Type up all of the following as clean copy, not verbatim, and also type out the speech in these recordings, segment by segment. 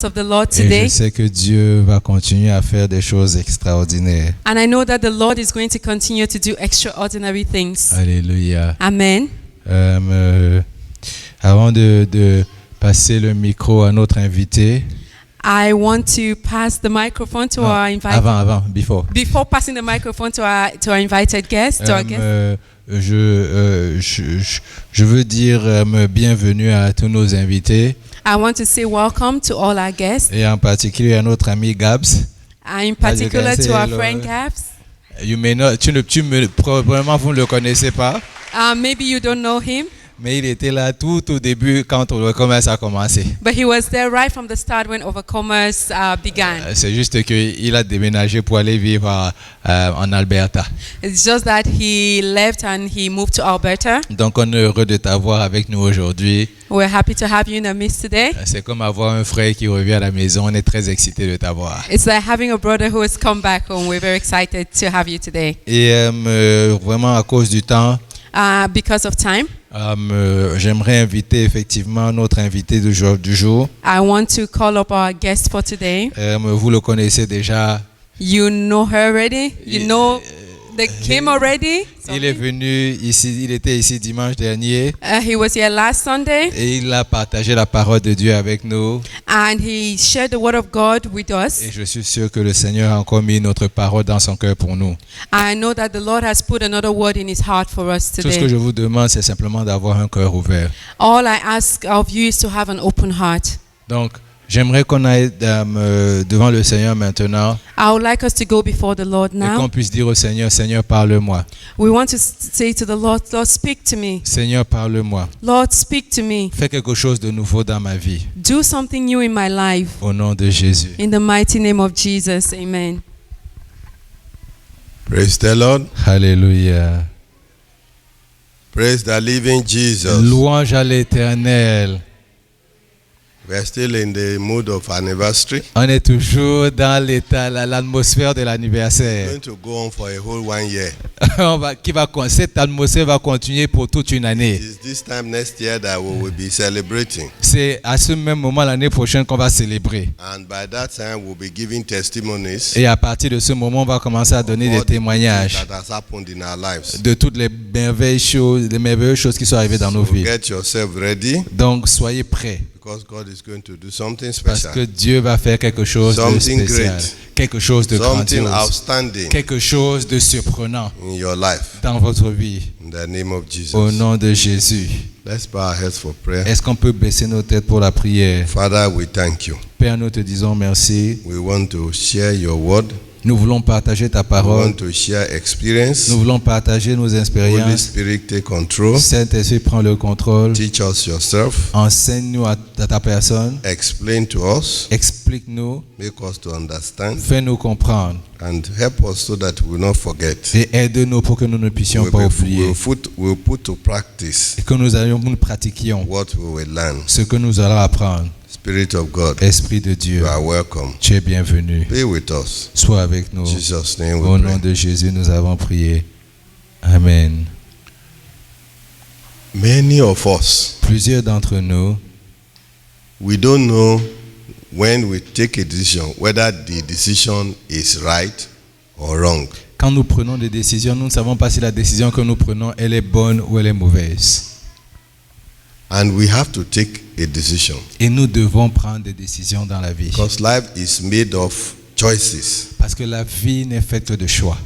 of the Lord Et je today. sais que Dieu va continuer à faire des choses extraordinaires. And I know that the Lord is going to continue to do extraordinary things. Alléluia. Amen. Avant de passer le micro à notre invité. I want to pass the microphone to our invited. Before passing the microphone to our invited guest, to our guest. Je veux dire bienvenue à tous nos invités. I want to say welcome to all our guests. Et en particulier à notre ami Gabs. In particular to our friend Gabs. Probablement vous ne le connaissez pas. Maybe you don't know him. Mais il était là tout au début quand Overcomers a commencé. But he was there right from the start when Overcomers began. C'est juste qu'il a déménagé pour aller vivre en Alberta. It's just that he left and he moved to Alberta. Donc on est heureux de t'avoir avec nous aujourd'hui. We're happy to have you in our midst today. C'est comme avoir un frère qui revient à la maison. On est très excités de t'avoir. It's like having a brother who has come back home. We're very excited to have you today. Et vraiment à cause du temps. Because of time. J'aimerais inviter effectivement notre invité du jour. I want to call up our guest for today. Vous le connaissez déjà. You know her already. You know Kim already. Il est venu ici. Il était ici dimanche dernier. He was here last Sunday. Et il a partagé la parole de Dieu avec nous. And he shared the word of God with us. Et je suis sûr que le Seigneur a encore mis notre parole dans son cœur pour nous. I know that the Lord has put another word in his heart for us today. Tout ce que je vous demande, c'est simplement d'avoir un cœur ouvert. All I ask of you is to have an open heart. Donc, j'aimerais qu'on aille devant le Seigneur maintenant. I would like us to go before the Lord now. Et qu'on puisse dire au Seigneur, Seigneur, parle-moi. We want to say to the Lord, Lord, speak to me. Seigneur, parle-moi. Lord, speak to me. Fais quelque chose de nouveau dans ma vie. Do something new in my life. Au nom de Jésus. In the mighty name of Jesus, amen. Praise the Lord. Alléluia. Praise the living Jesus. Louange à l'Éternel. We are still in the mood of anniversary. On est toujours dans l'atmosphère de l'anniversaire. Going to go on for a whole 1 year. Cette atmosphère va continuer pour toute une année. It's this time next year that we will be celebrating. C'est à ce même moment l'année prochaine qu'on va célébrer. And by that time we'll be giving testimonies. Et à partir de ce moment, on va commencer à donner des témoignages that has happened in our lives. de toutes les merveilleuses choses qui sont arrivées dans nos vies. Get yourself ready. Donc soyez prêts. Because God is going to do something Parce special. que Dieu va faire quelque chose de spécial, quelque chose de grandiose, outstanding, quelque chose de surprenant in your life. Dans votre vie. In the name of Jesus. Au nom de Jésus. Let's bow our heads for prayer. Est-ce qu'on peut baisser nos têtes pour la prière? Father, we thank you. Père, nous te disons merci. We want to share your word. Nous voulons partager ta parole. We want to share experience. Nous voulons partager nos expériences. Holy Spirit, take control. Saint-Esprit, prends le contrôle. Teach us yourself. Enseigne-nous à ta personne. Explain to us. Explique-nous. Make us to understand. Fais-nous comprendre. And help us so that we will not forget. Et aide-nous pour que nous ne puissions pas oublier. We'll put to practice. Et que nous pratiquions. What we will learn. Ce que nous allons apprendre. Spirit of God. Esprit de Dieu. You are welcome. Tu es bienvenu. Be with us. Sois avec nous. Jesus' name we Au nom de Jésus, nous avons prié. Amen. Many of us. Plusieurs d'entre nous. We don't know when we take a decision whether the decision is right or wrong. Quand nous prenons des décisions, nous ne savons pas si la décision que nous prenons elle est bonne ou elle est mauvaise. And we have to take a decision. Et nous devons prendre des décisions dans la vie. Because life is made of choices. Parce que la vie n'est faite que de choix.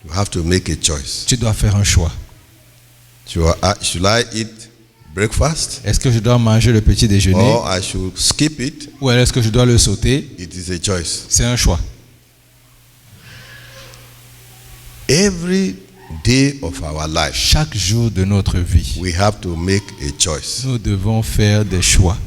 You have to make a choice. Tu dois faire un choix. Should I eat breakfast? Est-ce que je dois manger le petit déjeuner? Or I should skip it? Ou est-ce que je dois le sauter? It is a choice. C'est un choix. Every day of our life, chaque jour de notre vie, we have to make a choice. Nous devons faire des choix.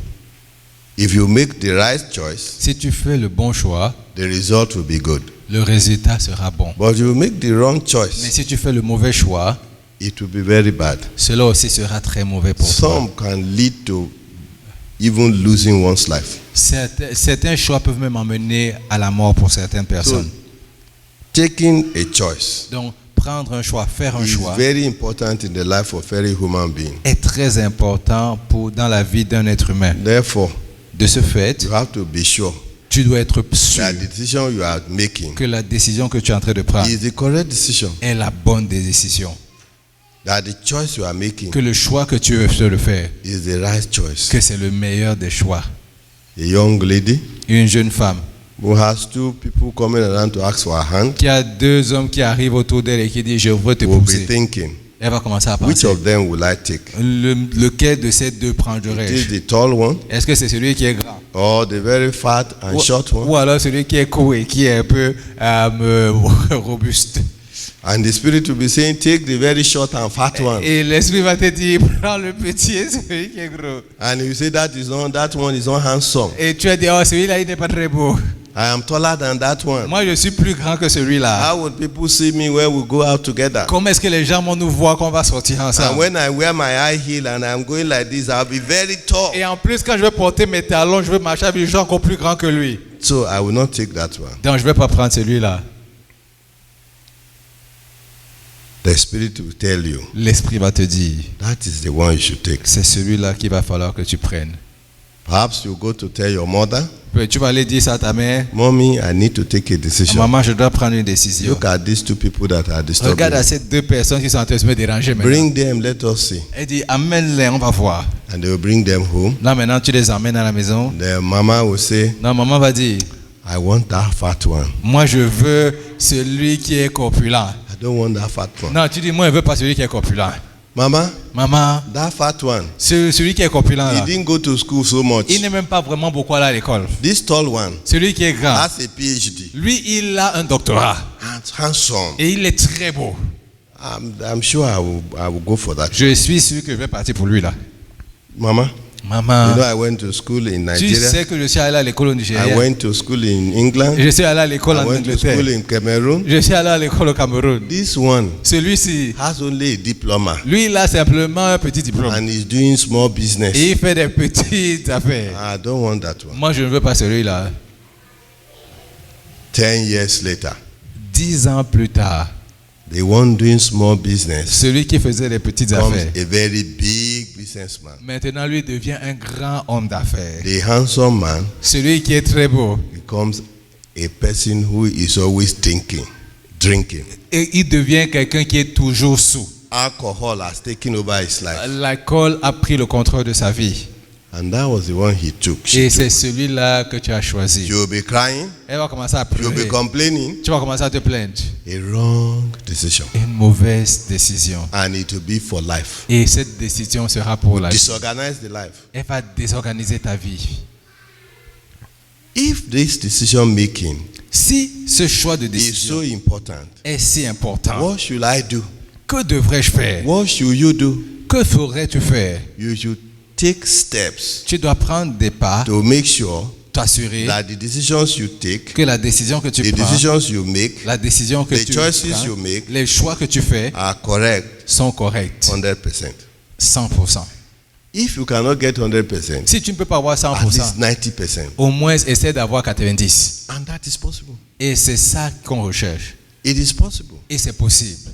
If you make the right choice, si tu fais le bon choix, the result will be good. Le résultat sera bon. But you make the wrong choice, mais si tu fais le mauvais choix, it will be very bad. Cela aussi sera très mauvais pour toi. Some can lead to even losing one's life. Certains choix peuvent même emmener à la mort pour certaines personnes. So, taking a choice. Donc, prendre un choix, faire un choix, very important in the life of every human being. Est très important dans la vie d'un être humain. Therefore, De ce fait, you have to be sure tu dois être sûr that the decision you are making que la décision que tu es en train de prendre is the correct decision. est la bonne des décisions. That the choice you are making Que le choix que tu veux faire, is the right choice. que c'est le meilleur des choix. A young lady Une jeune femme who has two people coming around to ask for a hand qui a deux hommes qui arrivent autour d'elle et qui disent je veux te will be pousser. thinking, Elle va commencer à which penser, of them will I take? lequel de ces deux It is prendrai-je? the tall one Est-ce que c'est celui qui est grand? or the very fat and short one? Ou alors celui qui est court et qui est un peu robuste? And the spirit will be saying, take the very short and fat one. Et l'esprit va te dire, prends le petit et celui qui est gros. And you say that one is not handsome. Et tu as dit, oh celui-là il n'est pas très beau. I am taller than that one. Moi je suis plus grand que celui-là. How would people see me when we go out together? Comment est-ce que les gens vont nous voir qu'on va sortir And ensemble? when I wear my high heel and I'm going like this, I'll be very tall. Et en plus quand je vais porter mes talons, je vais marcher avec des gens encore plus grands que lui. So I will not take that one. Donc je ne vais pas prendre celui-là. The spirit will tell you, L'esprit va te dire, that is the one you should take. c'est celui-là qu'il va falloir que tu prennes. Perhaps you go to tell your mother, Tu vas aller dire ça à ta mère. Mommy, I need to take a decision. Maman, je dois prendre une décision. Look at these two people that are disturbing Regarde à me. ces deux personnes qui sont en train de me déranger maintenant. Bring them, let us see. Elle dit, amène-les, on va voir. And they will bring them home. Là maintenant, tu les emmènes à la maison. The mama will say, Non, maman va dire, I want that fat one. moi je veux celui qui est corpulent. I don't want that fat one. Non, tu dis, moi je veux pas celui qui est corpulent. Mama, Maman, that fat one, celui qui est corpulent he là, didn't go to school so much. il n'est même pas vraiment beaucoup allé à l'école. This tall one Celui qui est grand, has a PhD. lui il a un doctorat. Handsome. Et il est très beau. I'm sure I will go for that. Je suis sûr que je vais partir pour lui là. Mama, Maman, you know I went to school in tu Nigeria. sais que je suis allé à l'école au I Nigeria. went to school in England. Je suis allé à l'école I en went to school Angleterre. in Cameroon. Je suis allé à l'école au Cameroun. This one Celui-ci, has only a diploma lui il a simplement un petit diplôme. and he's doing small business. Et il fait des petites affaires. I don't want that one. Moi je ne veux pas celui-là. 10 years later, 10 ans plus tard, the one doing small business celui qui faisait des petites becomes affaires, a very big businessman. maintenant lui devient un grand homme d'affaires. The handsome man Celui qui est très beau, becomes a person who is always drinking. et il devient quelqu'un qui est toujours sous. Alcohol has taken over his life. L'alcool a pris le contrôle de sa vie. And that was the one he took. Et c'est celui-là que tu as choisi. You'll be crying. Elle va commencer à You'll be pleurer. complaining. Tu vas commencer à te plaindre. A wrong decision. Une mauvaise décision. And it will be for life. Et cette décision sera pour la vie. Disorganize the life. Elle va désorganiser ta vie. If this decision making Si ce choix de is décision so important, est si important, what should I do? que devrais-je faire? What should you do? Que ferais-tu faire? You should take steps Tu dois prendre des pas, to make sure t'assurer that the decisions you take, que la décision que tu the prends, decisions you make, la décision que the tu choices prends, you make les choix que tu fais are correct sont corrects. 100%. 100%. If you cannot get 100%, Si tu ne peux pas avoir at 100%, least 90%. au moins essaie d'avoir 90%. And that is possible. Et c'est ça qu'on recherche. It is possible. Et c'est possible.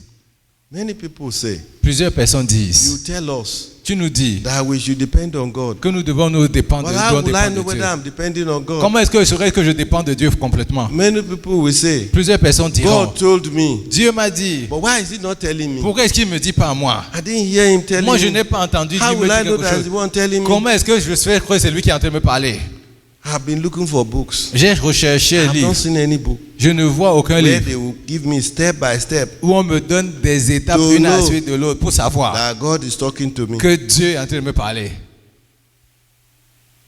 Many people say, Plusieurs personnes you disent, tell us tu nous dis that we should depend on God. que nous devons nous dépendre, But nous how devons will I dépendre know de whether Dieu. I'm depending on God? Comment est-ce que je saurais que je dépends de Dieu complètement? Many people will say, Plusieurs personnes diront, God told me. Dieu m'a dit, But why is he not telling me? pourquoi est-ce qu'il ne me dit pas à moi? I didn't hear him telling Moi je me. n'ai pas entendu Dieu How me will dire I know quelque that chose. the one telling me? Comment est-ce que je sais que c'est lui qui est en train de me parler? I've been looking for books. J'ai recherché un I've not livre. seen any book Je ne vois aucun where livre they will give me step by step où on me donne des étapes To une à la know suite de l'autre pour savoir that God is talking to me. que Dieu est en train de me parler.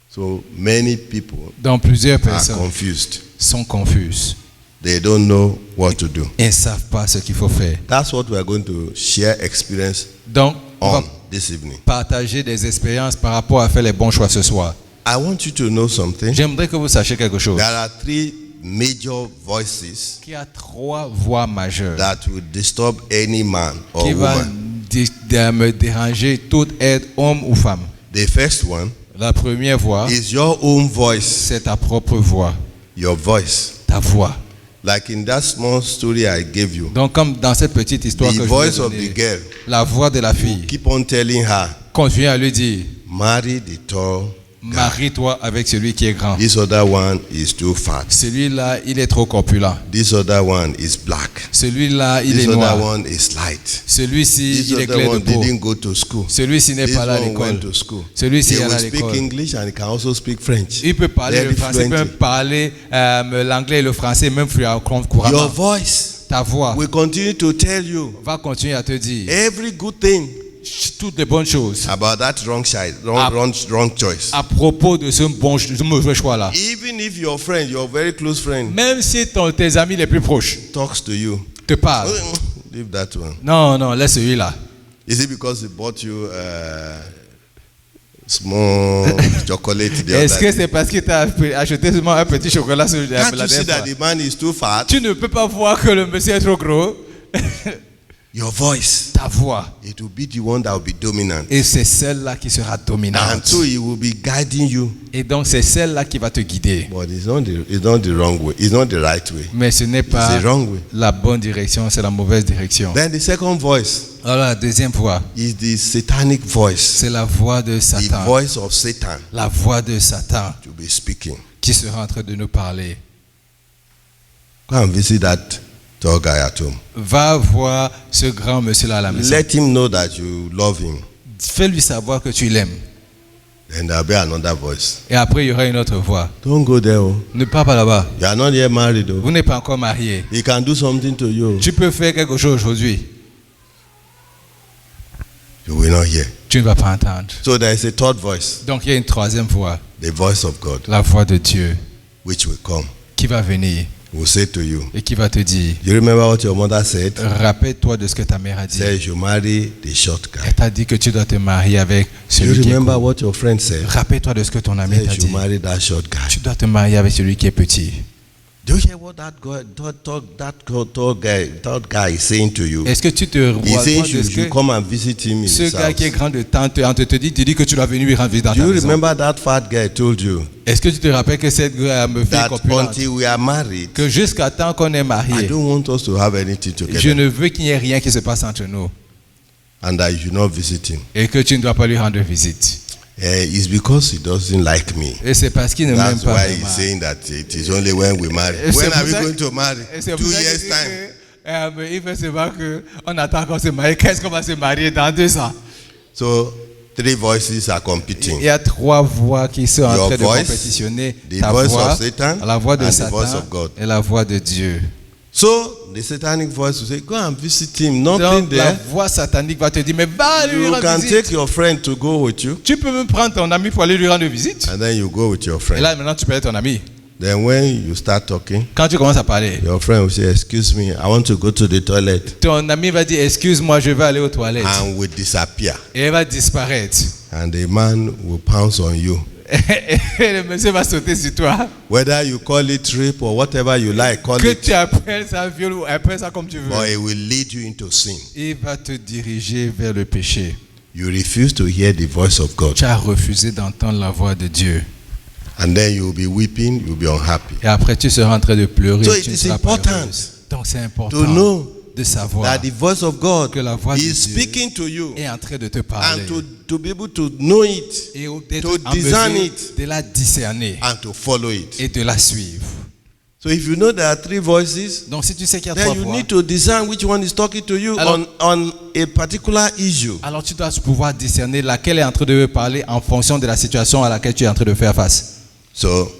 So many people Donc plusieurs are personnes confused. sont confuses They don't know what to do. et ne savent pas ce qu'il faut faire. That's what we are going to share experience Donc on on va this evening. partager des expériences par rapport à faire les bons choix ce soir. I want you to know something. J'aimerais que vous sachiez quelque chose. There are three major voices Il y a 3 voix majeures that will disturb any man or qui vont woman. me déranger, tout être homme ou femme. The first one La première voix, is your own voice, c'est ta propre voix, your voice. ta voix. Like in that small story I gave you, Donc comme dans cette petite histoire the que je vous ai voice of donnée, the girl la voix de la fille keep on telling her, continue à lui dire, marry the tall Marie-toi avec celui qui est grand. This other one is too fat. Celui-là, il est trop corpulent. This other one is black. Celui-là, il est This noir. other one is light. Celui-ci, This il est other clair de one peau. didn't go to school. Celui-ci n'est This pas là à one l'école. went to school. Celui-ci He est will là à speak l'école. English and he can also speak French. Il peut parler Very le français, il peut fluently. parler l'anglais et le français, même Your couramment. voice Ta voix will continue to tell you va continuer à te dire every good thing toutes les bonnes choses about that wrong choice. à propos de ce mauvais choix-là. Even if your friend, your very close friend, Même si tes amis les plus proches talks to you, te parlent. leave that one. Non, laisse celui-là. Is it because he bought you small chocolate the Est-ce other que day? c'est parce qu'il t'a acheté seulement un petit chocolat sur la Can't you see that dernière the fois? man is too fat? Tu ne peux pas voir que le monsieur est trop gros. Your voice, Ta voix. it will be the one that will be dominant. Et c'est celle-là qui sera And dominante. so he will be guiding you. Et donc c'est celle-là qui va te guider. But it's not the wrong way. It's not the right way. Mais ce n'est It's pas the wrong way. la bonne direction, c'est la mauvaise direction. Then the second voice Alors la deuxième voix, is the satanic voice. c'est la voix de The Satan. voice of Satan La voix de Satan to be speaking. qui sera en train de nous parler. Go and visit that tall guy at home. Va voir ce grand monsieur-là à la maison. Let him know that you love him. Fais-lui savoir que tu l'aimes. Then there'll be another voice. Et après, il y aura une autre voix. Don't go there. Oh. Ne pars pas là-bas. You are not yet married. Oh. Vous n'êtes pas encore marié. He can do something to you. Tu peux faire quelque chose aujourd'hui. You will not hear. Tu ne vas pas entendre. So there is a third voice, Donc il y a une troisième voix. the voice of God, La voix de Dieu which will come. qui va venir Will say to you. et qui va te dire, You remember what your mother said? rappelle-toi de ce que ta mère a dit. Said you marry the short guy. Elle t'a dit que tu dois te marier avec You celui qui est remember court. what your friend said? Rappelle-toi de ce que ton ami t'a Said you dit. marry that short guy. Tu dois te marier avec celui qui est petit. Do you hear what that guy is saying to you? Est-ce que tu te He's vois saying de you ce should que come and visit him in ce his gars qui est house. grand de temps te dit que tu dois venir lui rendre visite dans Do ta you maison? remember that fat guy told you Est-ce que tu te rappelles que cette me fait that corpulente, until we are married, que jusqu'à temps qu'on est I marié, don't want us to have anything je together, ne veux qu'il n'y ait rien qui se passe entre nous and that you should not visit him? et que tu ne dois pas lui rendre visite? It's because he doesn't like me. Et c'est parce qu'il ne m'aime That's pas why vraiment. he's saying that it is only when we marry. Et c'est When are pour we ça going que- to marry? Et c'est 2 pour ça years qu'il dit time. que, il fait savoir qu'on attend qu'on se marie. Qu'est-ce qu'on va se marier dans 2 ans? So 3 voices are competing. Il y a 3 voix qui sont en Your train de voice, compétitionner. the Ta voice voix, of Satan, la voix de and the voice Satan of God. et la voix de Dieu. So the satanic voice will say, go and visit him. Nothing Donc la there. voix satanique va te dire, mais va lui You rendre can visite. take your friend to go with you, Tu peux même prendre ton ami pour aller lui rendre visite. and then you go with your Et friend. là, maintenant, tu peux être ton ami. Then when you start talking, Quand tu commences à parler, your friend will say, excuse me, I want to go to the toilet, ton ami va dire, excuse-moi, je vais aller aux toilettes. and will disappear. Et elle va disparaître. And the man will pounce on you. Et le monsieur va sauter sur toi. Whether you call it rape or whatever you like, call Que it, tu appelles ça viol ou appelles ça comme tu veux. but it will lead you into sin. Il va te diriger vers le péché. You refuse to hear the voice of God. Tu as refusé d'entendre la voix de Dieu. And then you will be weeping, you will be unhappy. Et après, tu seras en train de pleurer. So et it tu ne is seras pas important heureuse. Donc c'est important To know de savoir that the voice of God que la voix de is Dieu speaking to you, est en train de te parler. and to be able to know it Et d'être to en discern mesure it. de la discerner and to follow it. et de la suivre. So if you know there are 3 voices, Donc si tu sais qu'il y a 3 then you voix, need to discern which one is talking to you Alors- on a particular issue. alors tu dois pouvoir discerner laquelle est en train de parler en fonction de la situation à laquelle tu es en train de faire face. So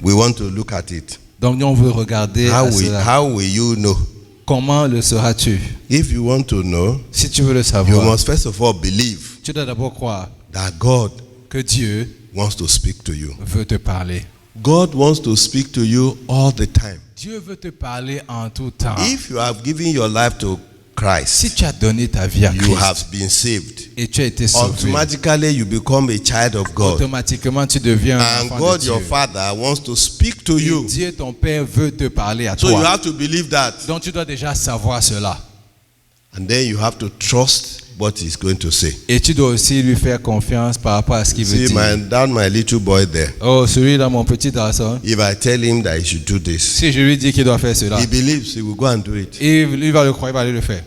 we want to look at it. Donc nous on veut regarder à cela. How will you know? Comment le sauras-tu? If you want to know, Si tu veux le you savoir, must first of all believe tu dois d'abord croire that God que Dieu wants to speak to you. veut te parler. God wants to speak to you all the time. Dieu veut te parler en tout temps. If you have given your life to Christ, Si tu as donné ta vie à you Christ have been saved. et tu as été sauvé, Automatically, you become a child of God. automatiquement tu deviens un And enfant God, de Dieu. your Father, wants to speak to Et you. Dieu, ton Père, veut te parler à So you toi. have to believe that. Donc tu dois déjà savoir cela. And then you have to trust what He's going to say. Et tu dois aussi lui faire confiance par rapport à ce qu'il veut See, dire. my little boy there. Oh, celui-là, mon petit garçon, If I tell him that he should do this, si je lui dis qu'il doit faire cela, he believes he will go and do it. il va le croire, il va aller le faire.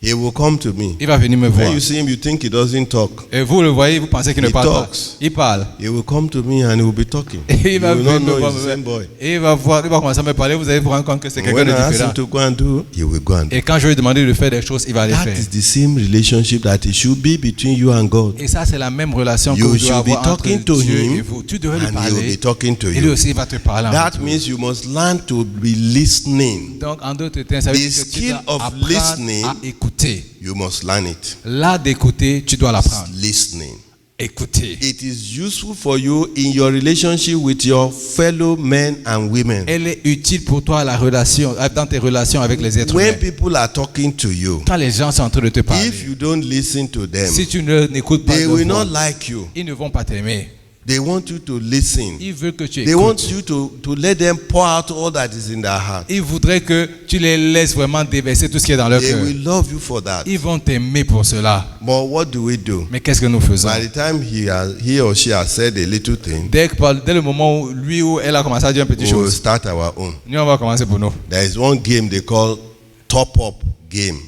He will come to me. Il va venir me voir. When you see him, you think he doesn't talk. Et vous le voyez, vous pensez qu'il ne parle pas. Il parle. He will come to me and he will be talking. Il va venir me voir. Il va commencer à me parler. Vous allez vous rendre compte que c'est quelqu'un de différent. When I ask him to go and do, he will go and do. Et quand je lui demande de faire des choses, il va les faire. That is the same relationship that it should be between you and God. Et ça, c'est la même relation que vous devez avoir entre Dieu et vous. Tu devrais lui parler. And he will be talking to et lui aussi, il va te parler. That means you must learn to be listening. Donc, en d'autres termes, ça veut dire que tu dois apprendre à écouter. You must learn it. L'art d'écouter, tu dois l'apprendre. Listening. Écouter. It is useful for you in your relationship with your fellow men and women. Elle est utile pour toi dans tes relations avec les êtres humains. When people are talking to you, quand les gens sont en train de te parler, if you don't listen to them, si tu n'écoutes pas, they will not like you. Ils ne vont pas t'aimer. They want you to listen. Ils veulent que tu écoutes. They want you to let them pour out all that is in their heart. Ils voudraient que tu les laisses vraiment déverser tout ce qui est dans leur cœur. They will love you for that. Ils vont t'aimer pour cela. But what do we do? Mais qu'est-ce que nous faisons? By the time he or she has said a little thing, dès le moment où lui ou elle a commencé à dire une petite chose, we'll start our own. Nous on va commencer pour nous. There is one game they call top up game.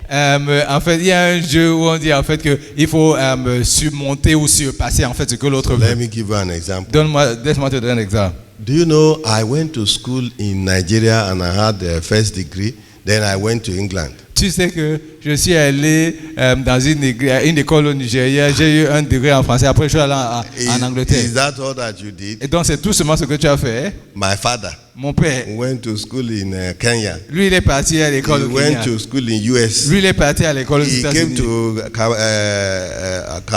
En fait, il y a un jeu où on dit en fait que il faut surmonter ou surpasser en fait ce que l'autre veut. Let me give you an example. Laisse-moi te donner un exemple. Do you know I went to school in Nigeria and I had the first degree. Then I went to England. Tu sais que je suis allé dans une école au Nigeria, j'ai eu un degré en français, après je suis allé en Angleterre. Is that all that you did? Et donc c'est tout seulement ce que tu as fait. My father. Mon père. Went to school in Kenya. Lui il est parti à l'école au Kenya. Went to school in US. Lui il est parti à l'école aux États-Unis. He came to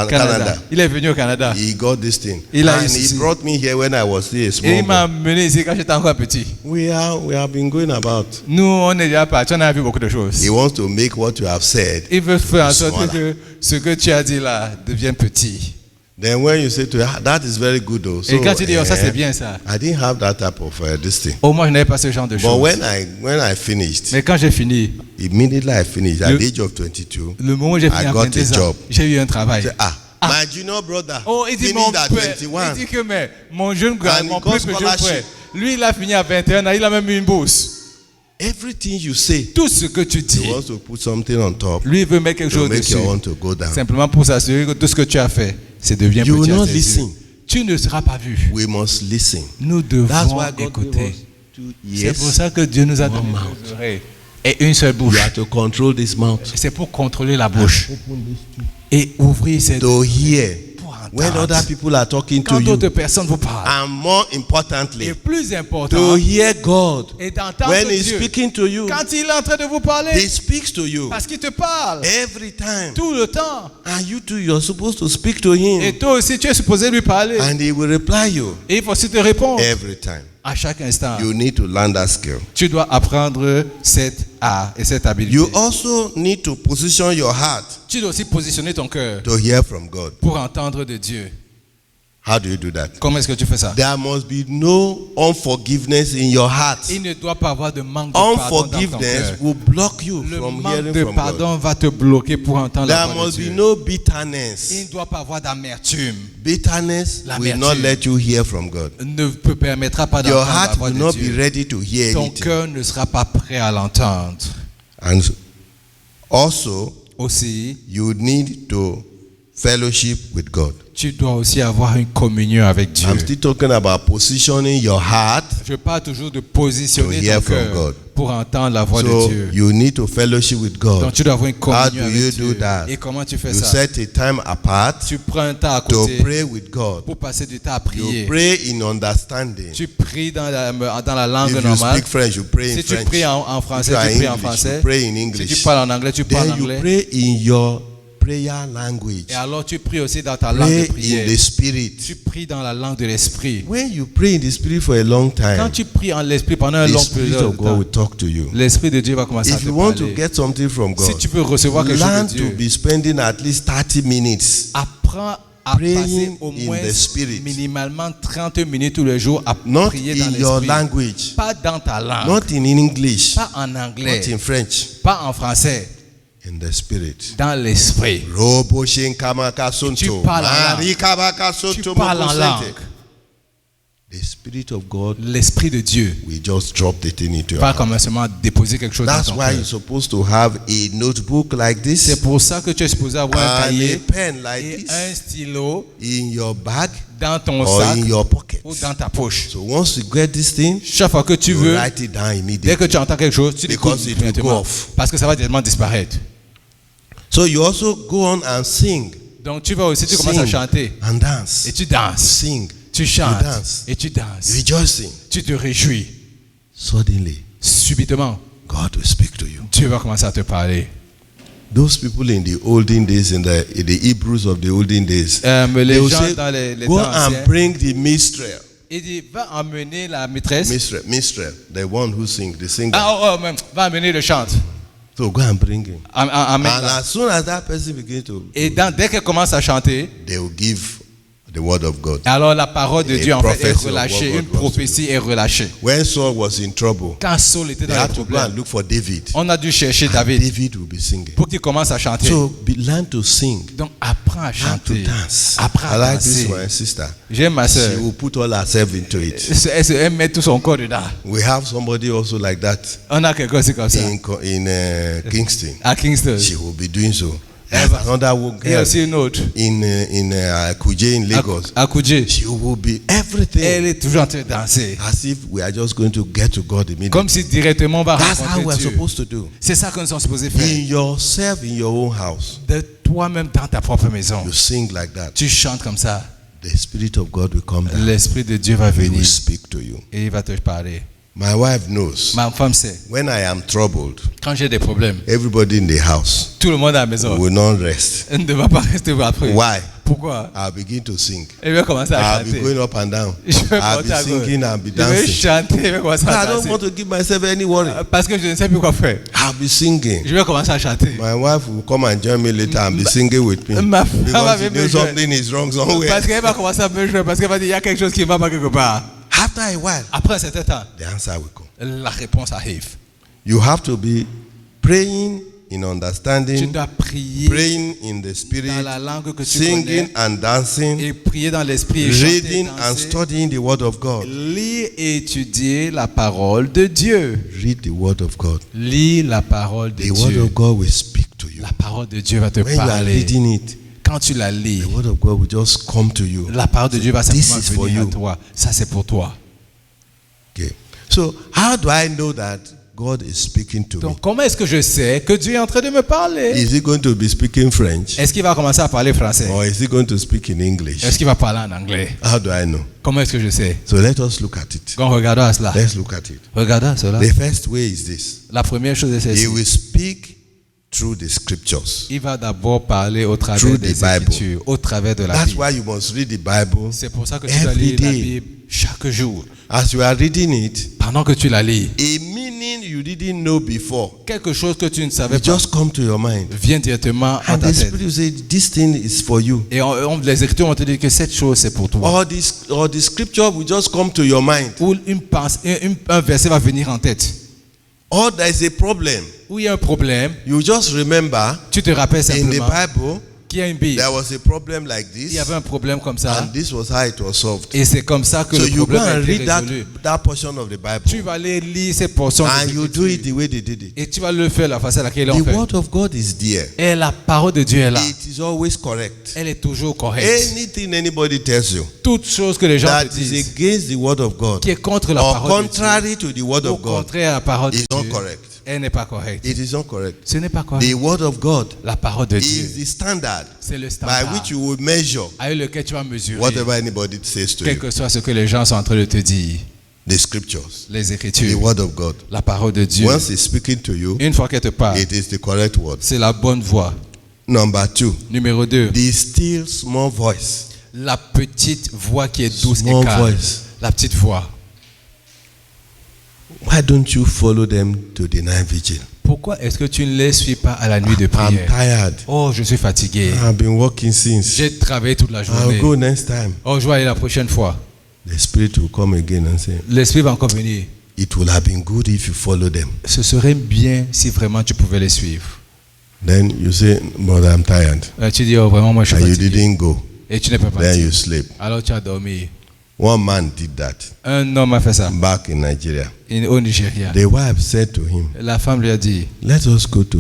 Canada. Il est venu au Canada. He got this thing. And he brought me here when I was still a small boy. Et il m'a amené ici quand j'étais encore petit. We have been going about. Nous on est déjà partis, on a vu beaucoup de choses. He wants to make what you have said. Il veut faire en sorte que ce que tu as dit là devienne petit. Then when you say to her, that is very good though. So, et quand tu dis ça c'est bien ça. I didn't have that type of this thing. Au moins je n'avais pas ce genre de choses. But when I finished. Mais quand j'ai fini. Immediately I finished at the age of 22. Le moment où j'ai fini à 22 ans, j'ai eu un travail. My junior brother. Oh, il dit mon père. Il dit que mon jeune grand, mon plus jeune frère, lui il a fini à 21 ans, il a même eu une bourse. Everything you say, tout ce que tu dis, he wants to put something on top. Lui veut mettre quelque chose dessus. To go down. Simplement pour s'assurer que tout ce que tu as fait, c'est devient you petit will à not tes listen. yeux. Tu ne seras pas vu. We must listen. Nous devons écouter. C'est pour ça que Dieu nous a donné deux oreilles et une seule bouche. You have to control this mouth. C'est pour contrôler la bouche et ouvrir cette to hear. When other people are talking to you, d'autres personnes vous parlent, and more importantly, et plus important, to hear God, et d'entendre when He's Dieu, speaking to you, quand il est en train de vous parler, He speaks to you, parce qu'il te parle, every time, tout le temps, and you too, you're supposed to speak to Him, et toi aussi tu es supposé lui parler, and He will reply you, et il faut aussi te répondre, every time. À chaque instant, you need to learn that skill. Tu dois apprendre cet art et cette habilité. You also need to position your heart. Tu dois aussi positionner ton cœur. To hear from God. Pour entendre de Dieu. How do you do that? Comment est-ce que tu fais ça? There must be no unforgiveness in your heart. Il ne doit pas avoir de manque de pardon dans ton cœur. Unforgiveness will block you from hearing from God. Le manque de pardon va te bloquer pour entendre la voix de Dieu. There must be no bitterness. Il ne doit pas avoir d'amertume. Bitterness will not let you hear from God. Ne te permettra pas d'entendre la voix de Dieu. Your heart will not be ready to hear Ton anything. cœur ne sera pas prêt à l'entendre. And also, aussi, you need to fellowship with God. Tu dois aussi avoir une communion avec Dieu. I'm still talking about positioning your heart. Je parle toujours de positionner ton cœur pour entendre la voix de Dieu. You need to fellowship with God. Donc tu dois avoir une communion avec Dieu. Do that? Et comment tu fais you ça? Set a time apart. Tu prends un temps à côté to pray with God. Pour passer du temps à prier. You pray in understanding. Tu pries dans la langue If normale. You speak French, you pray in si tu pries en français, tu pries en français. You pray in English. Si tu parles en anglais, tu parles en anglais. You pray in your prayer language. Et alors tu pries aussi dans ta langue de prière. In the spirit. Tu pries dans la langue de l'esprit. When you pray in the spirit for a long time, quand tu pries en l'esprit pendant un long période de temps, will talk to you. L'esprit de Dieu va commencer à te parler. If you want to get something from God, si tu veux recevoir quelque chose de Dieu, learn to be spending at least 30 minutes. Apprends à passer au moins minimalement 30 minutes tous les jours à prier dans l'esprit. Pas dans ta langue. Not in English. Pas en anglais. Not in French. Pas en français. In the spirit. Dans l'esprit. Tu parles en langue. Tu parles en langue. The Spirit of God, l'Esprit de Dieu, we just dropped it into your pas heart. comme seulement déposer quelque chose That's dans ton why cœur. you're supposed to have a notebook like this. C'est pour ça que tu es supposé avoir un And cahier a pen like et this un stylo in your bag dans ton or sac in your pocket. ou dans ta poche. So once you get this thing, Chaque fois que tu you veux, write it down dès immediately. que tu entends quelque chose, tu l'écoutes Because it will go immédiatement. off. Parce que ça va directement disparaître. So you also go on and sing. Donc tu vas aussi, tu commences à chanter and dance. et tu danses. Sing. Tu chantes dance. et tu danses. Rejoicing. Tu te réjouis. Suddenly, Subitement, God will speak to you. Dieu va commencer à te parler. Those people in the olden days, in the Hebrews of the olden days, they Les will gens say, dans les go temps and anciens, bring the minstrel. il dit, va emmener la maîtresse. Minstrel, the one who sings, the singer. Va emmener le chante. So go and bring him. And Amène-la. as soon as that person begins to, Et dès qu'elle commence à chanter, they will give the word of God. alors la parole de A Dieu en fait est prophecy of relâchée, what une God wants to prophétie est relâchée. When Saul was in trouble, Quand Saul était they dans had les to go and problèmes, look for David. on a dû chercher And David David will be singing. pour qu'il commence à chanter. So learn to sing. Donc apprends à Learn to chanter, dance. apprends I à like this danser. one, sister. J'aime ma She soeur. will put all herself into it. Elle met tout son corps dedans. We have somebody also like that On a quelqu'un aussi comme ça in Kingston. à Kingston. She will be doing so. There's another Et girl aussi une autre in Kuje in Lagos. à Kuje. She will be Elle everything est toujours en train de danser. as if we are just going to get to God immediately. Comme si directement on va That's how rencontrer we're Dieu. supposed to do. C'est ça que nous sommes supposés faire. In yourself, in your own house, De toi-même dans ta propre maison. you sing like that. Tu chantes comme ça. The Spirit of God will come down. L'Esprit de Dieu va He will venir speak to you. et il va te parler. My wife knows Ma femme sait. when I am troubled, Quand j'ai des problèmes, everybody in the house tout le monde à la maison will not rest. ne va pas rester après. Why? Pourquoi? I'll begin to sing. Elle va commencer à I'll be chanter. going up and down. Je vais I'll be monter à gauche. singing and be Je vais dancing. chanter, je vais commencer I à don't danser. want to give myself any worry. Parce que je ne sais plus quoi faire. I'll be singing. Je vais commencer à chanter. My wife will come and join me later and be singing with me. Ma femme va Because she venir me knows joindre. something is wrong somewhere. Parce qu'elle va commencer à me jouer, parce qu'elle va dire il y a quelque chose qui ne va pas quelque part. After a while, Après un certain temps, the answer will come. la réponse arrive. You have to be praying in Tu understanding, dois prier praying in the spirit, dans la langue que tu singing connais and dancing, et prier dans l'esprit et chanter et reading and danser. studying the word of God. Lis et étudier la parole de Dieu. Read the word of God. Lis la parole de The word Dieu. of God will speak to you. La parole de Dieu va te When you are parler. reading it, Quand tu la lis, the word of God will just come to you. la parole de Dieu va This simplement is for venir à you. toi. Ça, c'est pour toi. Okay. So how do I know that God is speaking to me? Donc, comment est-ce que je sais que Dieu est en train de me parler? Is he going to be speaking French? Est-ce qu'il va commencer à parler français? Or is he going to speak in English? Est-ce qu'il va parler en anglais? How do I know? Comment est-ce que je sais? So let us look at it. Quand regardons à cela. Let's look at it. Regardons à cela. The first way is this. La première chose est He celle-ci. will speak through the scriptures. Il va d'abord parler au travers Through des the Bible. Écritures, au travers de la That's Bible. why you must read the Bible. C'est pour ça que tu dois every lire la day. Bible chaque jour. As you are reading it, Pendant que tu la lis, a meaning you didn't know before quelque chose que tu ne savais will pas just come to your mind. vient directement à And ta the tête. Spirit will say, this thing is for you. Et les Écritures vont te dire que cette chose, c'est pour toi. Or the scripture will just come to your mind. Ou un verset va venir en tête. Or there is a problem. Où il y a un problème, You just remember tu te rappelles in the simplement Bible qu'il y a une Bible. there was a problem like Il this y avait un problème comme ça. and this was how it was solved. Et c'est comme ça que So le you go problème a and été read résolu. that portion of the Tu Bible vas aller lire ces portions and des you do it Écritures. the way they did it. Et tu vas le faire la façon à laquelle ils The l'ont fait. word of God is there. Et la parole de Dieu est là. It is always correct. Elle est toujours correcte. Anything anybody tells you Toute chose que les gens that te is disent against the word of God qui est contre la or parole de Dieu, contrary to the word au of God contraire à la parole de is not Dieu, correct. elle n'est pas correcte. It is not correct. Ce n'est pas The correct. word of God La parole de is Dieu, the standard c'est le by standard which you will measure avec lequel tu vas mesurer whatever anybody says to quel you. que soit ce que les gens sont en train de te dire. The scriptures, Les the Écritures, word of God. la parole de Dieu. Once it's speaking to you, Une fois qu'elle te parle, it is the correct word. c'est la bonne voix. Number 2, Numéro 2, the still small voice. la petite voix qui est douce Small et calme. voice. La petite voix. Why don't you follow them to the night vigil? Pourquoi est-ce que tu ne les suis pas à la nuit de I'm prière? tired. Oh, je suis fatigué. I've been working since. J'ai travaillé toute la I'll journée. go next time. Oh, je vais aller la prochaine fois. The Spirit will come again and say, L'Esprit va encore venir. it would have been good if you follow them. Ce serait bien si vraiment tu pouvais les suivre. Then you say, but I'm tired. Tu dis, oh, vraiment, moi, je suis And you fatigué. didn't go. Et tu n'es pas Then parti. you sleep. Alors tu as dormi. One man did that. Un homme a fait ça. Back in Nigeria. Au Nigeria. The wife said to him, la femme lui a dit, let us go to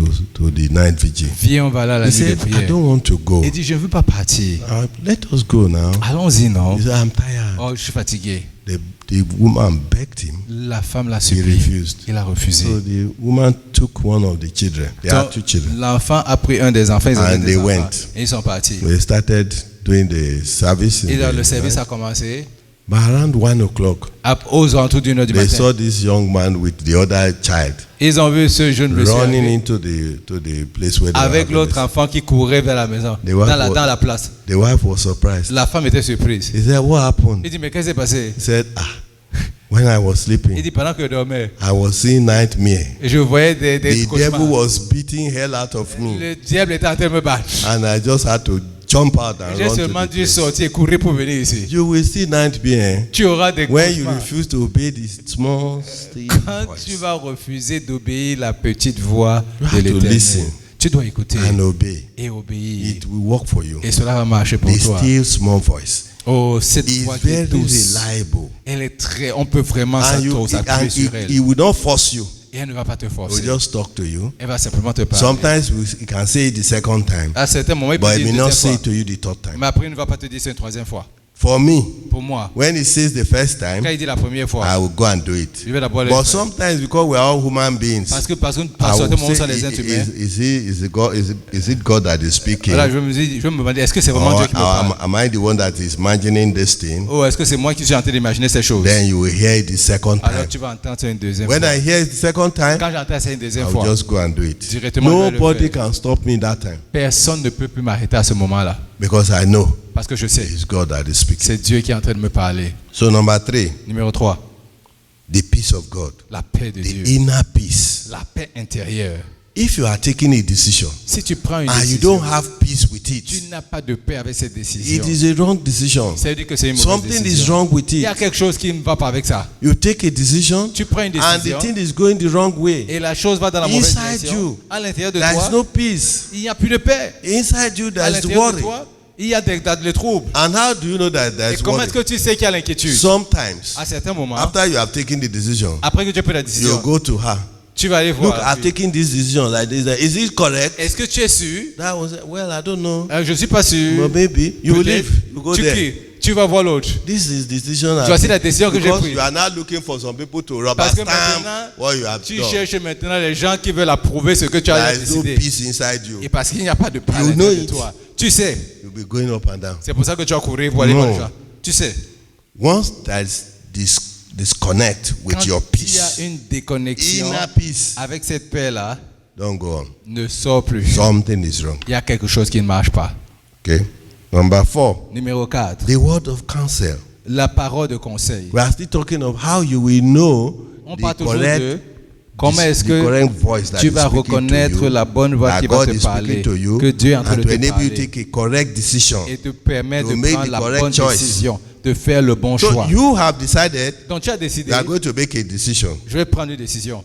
the night vigil. Viens, on va là la nuit de prière. I don't want to go. Il dit, je ne veux pas partir. Let us go now. Allons-y, non? He said, I'm tired. Oh, je suis fatigué. The woman begged him. La femme l'a supplié. He refused. Il a refusé. So the woman took one of the children. They had 2 children. L'enfant a pris un des enfants. And they went. Et ils sont partis. They started doing the service. Et le service a commencé. But around 1 o'clock, aux alentours d'1 heure du matin, they saw this young man with the other child. Ils ont vu ce jeune monsieur running into the place where avec l'autre enfant qui courait vers la maison, dans la place. The wife was surprised. La femme était surprise. He said, what happened? Il dit, mais qu'est-ce qui s'est passé? He said, when I was sleeping, il dit, pendant que je dormais, I was seeing nightmare. Et je voyais des the devil was beating hell out of me. Le diable était en train de me battre. And I just had to jump out and J'ai run seulement to the dû sortir et courir pour venir ici. You will see nightmare. Tu auras des when you refuse to obey the small still Quand voice. Tu vas refuser d'obéir la petite voix de l'Éternel. Tu dois écouter and obey. Et obéir. It will work for you. Et cela va marcher pour the toi. Still small voice. Oh, cette voix qui est douce. Reliable. Elle est très, on peut vraiment s'appuyer sur elle. He will not force you. Et elle ne va pas te forcer. We'll just talk to you. Elle va simplement te parler. Sometimes we can say it the second time. À certains moments, il peut but dire he may une not deuxième say fois. it to you the third time. Mais après, il ne va pas te dire c'est une troisième fois. For me, pour moi, when he says the first time, quand il dit la première fois, I will go and do it. Je vais d'abord le But faire. sometimes because we are all human beings, parce que par certains moments, sont les êtres humains. Is it God that is speaking? Voilà, je me demandais, est-ce que c'est vraiment Dieu qui me parle? Am I the one that is imagining this thing? Oh, est-ce que c'est moi qui suis en train d'imaginer ces choses? Then you will hear it the second time. Alors tu vas entendre ça une deuxième When fois. I hear it the second time, quand j'entends ça une deuxième I fois, will just go and do it. Directement, nobody can stop me that time. Personne ne peut plus m'arrêter à ce moment-là. Because I know. Parce que je sais. It's God that is speaking. C'est Dieu qui est en train de me parler. So number 3. Numéro 3. The peace of God. La paix de Dieu. The inner peace. La paix intérieure. If you are taking a decision, si tu prends une and décision, you don't have peace with it, tu n'as pas de paix avec cette décision. It is a wrong decision. Ça veut dire que c'est une mauvaise Something décision. is wrong with it. Il y a quelque chose qui ne va pas avec ça. You take a decision, tu prends une décision, and the thing is going the wrong way. Et la chose va dans la mauvaise direction. You, à l'intérieur de there toi, is no peace. Il n'y a plus de paix. Inside you, there is worry. Il y a des troubles. And how do you know that there is Et comment est-ce que tu sais qu'il y a l'inquiétude? Sometimes, à certains moments, after you have taken the decision, après que tu as pris la décision, you go to her. Tu vas aller voir. Look, I've taken this decision like this. Is it correct? Est-ce que tu es sûr? That was well, I don't know. Je suis pas sûr. But maybe you will leave. You go there. Tu vas voir l'autre. This is decision. Voici la décision que j'ai prise. You are now looking for some people to rubber Parce que stamp what you have tu done. cherches maintenant les gens qui veulent approuver ce que tu as décidé. There is no peace inside you. Et parce qu'il n'y a pas de paix à l'intérieur de toi. Tu sais. You'll be going up and down. C'est pour ça que tu vas courir pour aller voir les gens. Tu sais. Once there is disconnect with quand your peace, il y a une déconnexion inner peace, avec cette paix-là, don't go on. Ne sors plus. Something is wrong. Il y a quelque chose qui ne marche pas. Okay. Number 4. Numéro 4. The word of counsel. La parole de conseil. We are still talking of how you will know the correct. Comment est-ce que tu vas reconnaître la bonne voix qui va te parler, que Dieu est en train de te parler, et te permet de prendre la bonne décision, de faire le bon choix. Donc tu as décidé, je vais prendre une décision.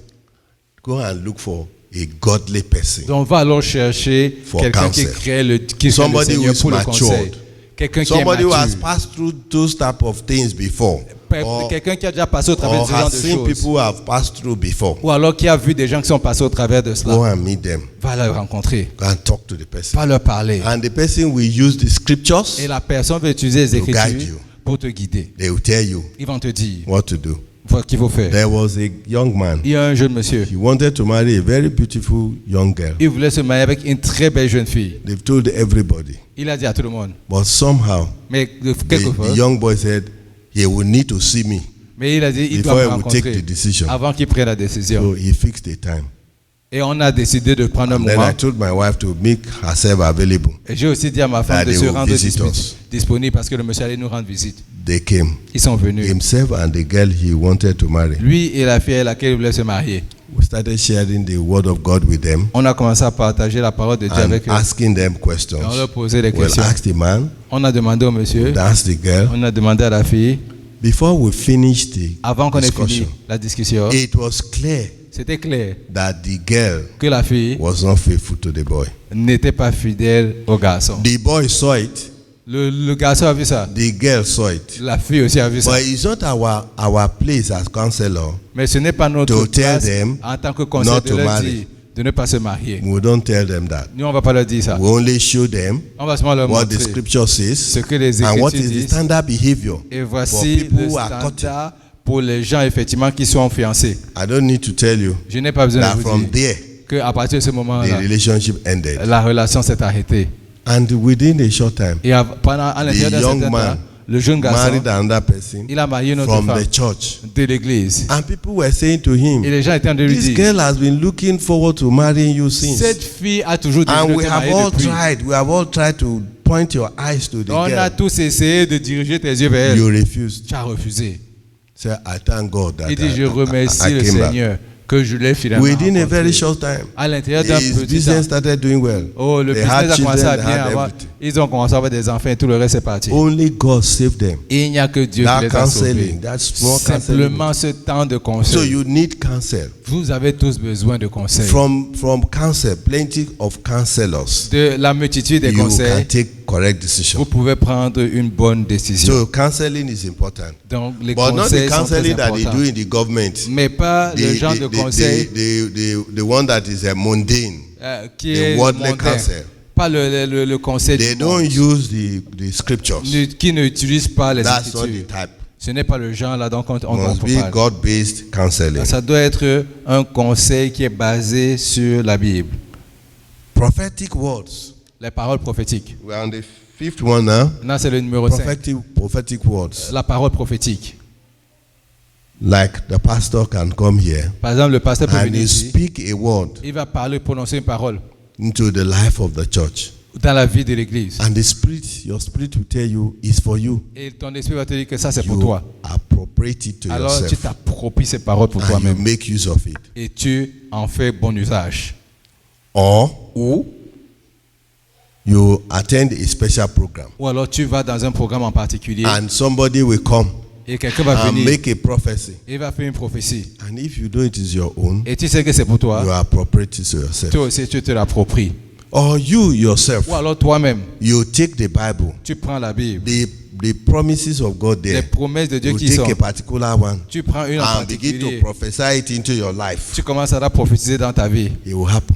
Go and look for a godly person. Donc on va alors chercher quelqu'un qui crée le Seigneur pour le conseil. Quelqu'un qui est mature. Somebody who has passed through those type of things before. Quelqu'un qui a déjà passé au travers de ce genre de choses. People who have passed through before. Ou alors qui a vu des gens qui sont passés au travers de cela. Go and meet them. Va les rencontrer. Go and talk to the person. Va leur parler. And the person will use the scriptures. Et la personne va utiliser les Écritures pour te guider. They will tell you. Ils vont te dire what to do. Qu'il faut faire. There was a young man. Il y a un jeune monsieur. He wanted to marry a very beautiful young girl. Il voulait se marier avec une très belle jeune fille. They've told everybody. Il a dit à tout le monde. But somehow, mais the young boy said, he will need to see me. Mais il a dit, il doit me rencontrer avant qu'il prenne la décision. So he fixed the time. Et on a décidé de prendre un moment. Then I told my wife to make herself available. Et j'ai aussi dit à ma femme de se rendre disponible parce que le monsieur allait nous rendre visite. They came. Ils sont venus. Himself and the girl he wanted to marry. Lui et la fille à laquelle il voulait se marier. We started sharing the word of God with them. On a commencé à partager la parole de Dieu avec eux. Asking them questions. On leur posait des questions. We'll ask the man. On a demandé au monsieur. We'll ask the girl. On a demandé à la fille. Before we finished the avant qu'on ait fini la discussion, it was clear. C'était clair that the girl que la fille was not faithful to the boy. N'était pas fidèle au garçon. The boy saw it. Le garçon a vu ça. The girl saw it. La fille aussi a vu ça. But it's not our place as counselor. Mais ce n'est pas notre place en tant que conseiller de leur dire de ne pas se marier. We don't tell them that. Nous on va pas leur dire ça. We only show them what the scripture says ce que les and what is disent, the standard behavior et voici le standard pour les gens effectivement qui sont fiancés. I don't need to tell you. Je n'ai pas besoin de vous dire there, que à partir de ce moment-là, the relationship ended. La relation s'est arrêtée. And within a short time, et pendant à l'intérieur d'un certain temps, le jeune garçon il a marié une autre femme de l'église. And people were saying to him, et les gens étaient en train de lui dire, this girl has been looking forward to marrying you since. Cette fille a toujours désiré and te marier depuis. We have all tried to point your eyes to the girl. On a tous essayé de diriger tes yeux vers elle. You refused. Tu as refusé. So I thank God that il dit, je remercie le Seigneur que je l'ai finalement within a very short time. À l'intérieur d'un petit temps. Business started doing well. Oh, le business a commencé à bien avoir. Ils ont commencé à avoir des enfants et tout le reste est parti. Only God saved them. Et il n'y a que Dieu qui les a sauvés. Simplement ce temps de conseil. So you need counsel. Vous avez tous besoin de conseils. From counsel, plenty of counselors. De la multitude des conseils. You can take correct decision. Vous pouvez prendre une bonne décision. So counseling is important. Donc les but conseils not the counseling that they do in the government. Mais pas le genre de conseil. The one that is mundane. Qui est worldly counsel. Pas le conseil. They don't use the scriptures. Qui n'utilisent pas les That's not écritures. the type. Ce n'est pas le genre là dont on must be God-based counseling. Ça doit être un conseil qui est basé sur la Bible. Prophetic words. Les paroles prophétiques. We are on the fifth one now. Non, c'est le numéro 5. Prophetic words. La parole prophétique. Like the pastor can come here. Par exemple, le pasteur peut and venir ici. Speak a word. Il va parler, prononcer une parole. Into the life of the church. Dans la vie de l'église. And your spirit will tell you is for you. Et ton esprit va te dire que ça c'est pour toi. Appropriate it to alors yourself. Tu t'appropries ces paroles pour toi-même. You make use of it. Et tu en fais bon usage. Ou you attend a special program. Ou alors tu vas dans un programme en particulier. And somebody will come. Et quelqu'un va venir. Make a prophecy. Il va faire une prophétie. And if you know it is your own. Et tu sais que c'est pour toi. You appropriate it to yourself. Toi aussi tu te l'appropries. Or you yourself. Ou alors toi-même. You take the Bible. Tu prends la Bible. The promises of God there. Les promesses de Dieu you qui take sont. A particular one. Tu prends une en particulier. And begin to prophesy it into your life. Tu commences à la prophétiser dans ta vie. It will happen.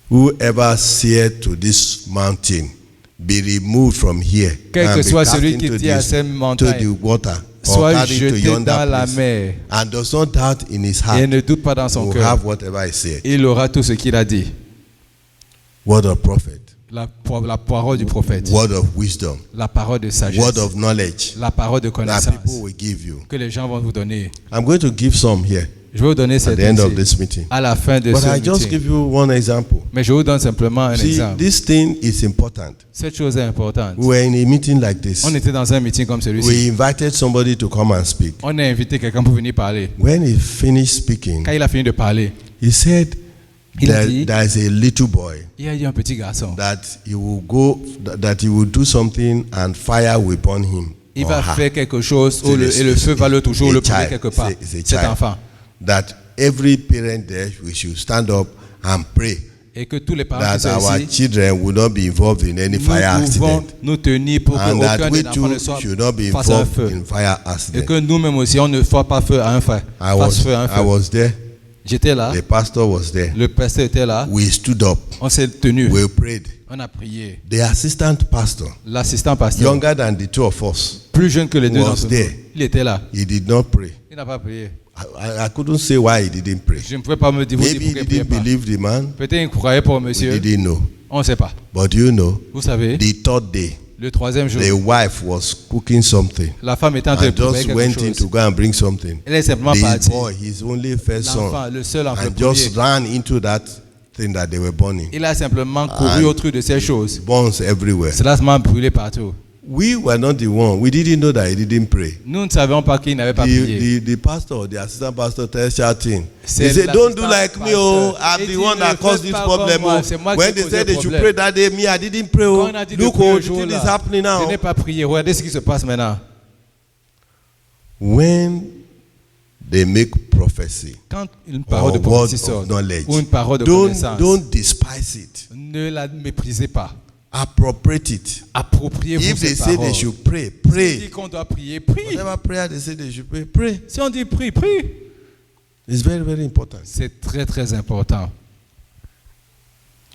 Whoever said to this mountain, be removed from here. Quel que soit celui qui dit à cette montagne. To the water. Soit jeté dans la mer. And does not doubt in his heart. Et ne doute pas dans son cœur. Have whatever he said. Il aura tout ce qu'il a dit. Word of prophet. La parole du prophète. Word of wisdom. La parole de sagesse. Word of knowledge. La parole de connaissance. That people will give you. Que les gens vont vous donner. I'm going to give some here. Je vais vous donner cette à la fin de ce meeting. Just give you one example. Mais je vous donne simplement un exemple. This thing is important. Cette chose est importante. We were in a meeting like this. On était dans un meeting comme celui-ci. We invited somebody to come and speak. On a invité quelqu'un pour venir parler. When he finished speaking, quand il a fini de parler, he said, there is a little boy. Il y a un petit garçon. That he will do something and fire will burn him. Il va faire quelque chose et le feu va le toucher ou le brûler quelque part. Cet enfant. That every parent there we should stand up and pray. Et que tous les parents that our children will not be involved in any fire accident. Nous tenir pour que aucun des enfants ne soit face à un feu. In fire accident. Et que nous-mêmes aussi on ne soit pas feu à un feu. I was there. J'étais là. The pastor was there. Le pasteur était là. We stood up. On s'est tenu. We prayed. On a prié. The assistant pastor. L'assistant pasteur. Younger than the two of us. Plus jeune que les deux d'entre nous. Il était là. He did not pray. Il n'a pas prié. I couldn't say why he didn't pray. Je ne pouvais pas me dire pourquoi il ne priait pas. Believe the man. Peut-être il ne croyait pas au monsieur. We didn't know. On ne sait pas. But you know. Vous savez. The third day. Le troisième jour. The wife was cooking something. La femme était en train de préparer quelque chose. Just went in to go and bring something. Elle est simplement partie. The boy, his only first son, le seul enfant, and just ran into that thing that they were burning. Il a simplement couru autour de ces choses. Burns everywhere. Cela m'a brûlé partout. We were not the one. We didn't know that he didn't pray. Nous ne savions pas qu'il n'avait pas prié. The pastor, the assistant pastor, started shouting. He said, "Don't do like me, oh! I'm the one that caused this problem. Oh. When they said they should pray that day, me, I didn't pray. Oh, look, oh, the thing is happening now." Je n'ai pas prié. Regardez ce qui se passe maintenant. When they make prophecy, quand une parole de prophétie sort, ou une parole de connaissance, don't despise it. Ne la méprisez pas. appropriate it. Appropriez-vous If they ces say paroles. they should pray, pray. Si qu'on doit prier, prie. Whatever prayer they say they should pray, pray. Si on dit prie, prie. It's very, very important. C'est très, très important.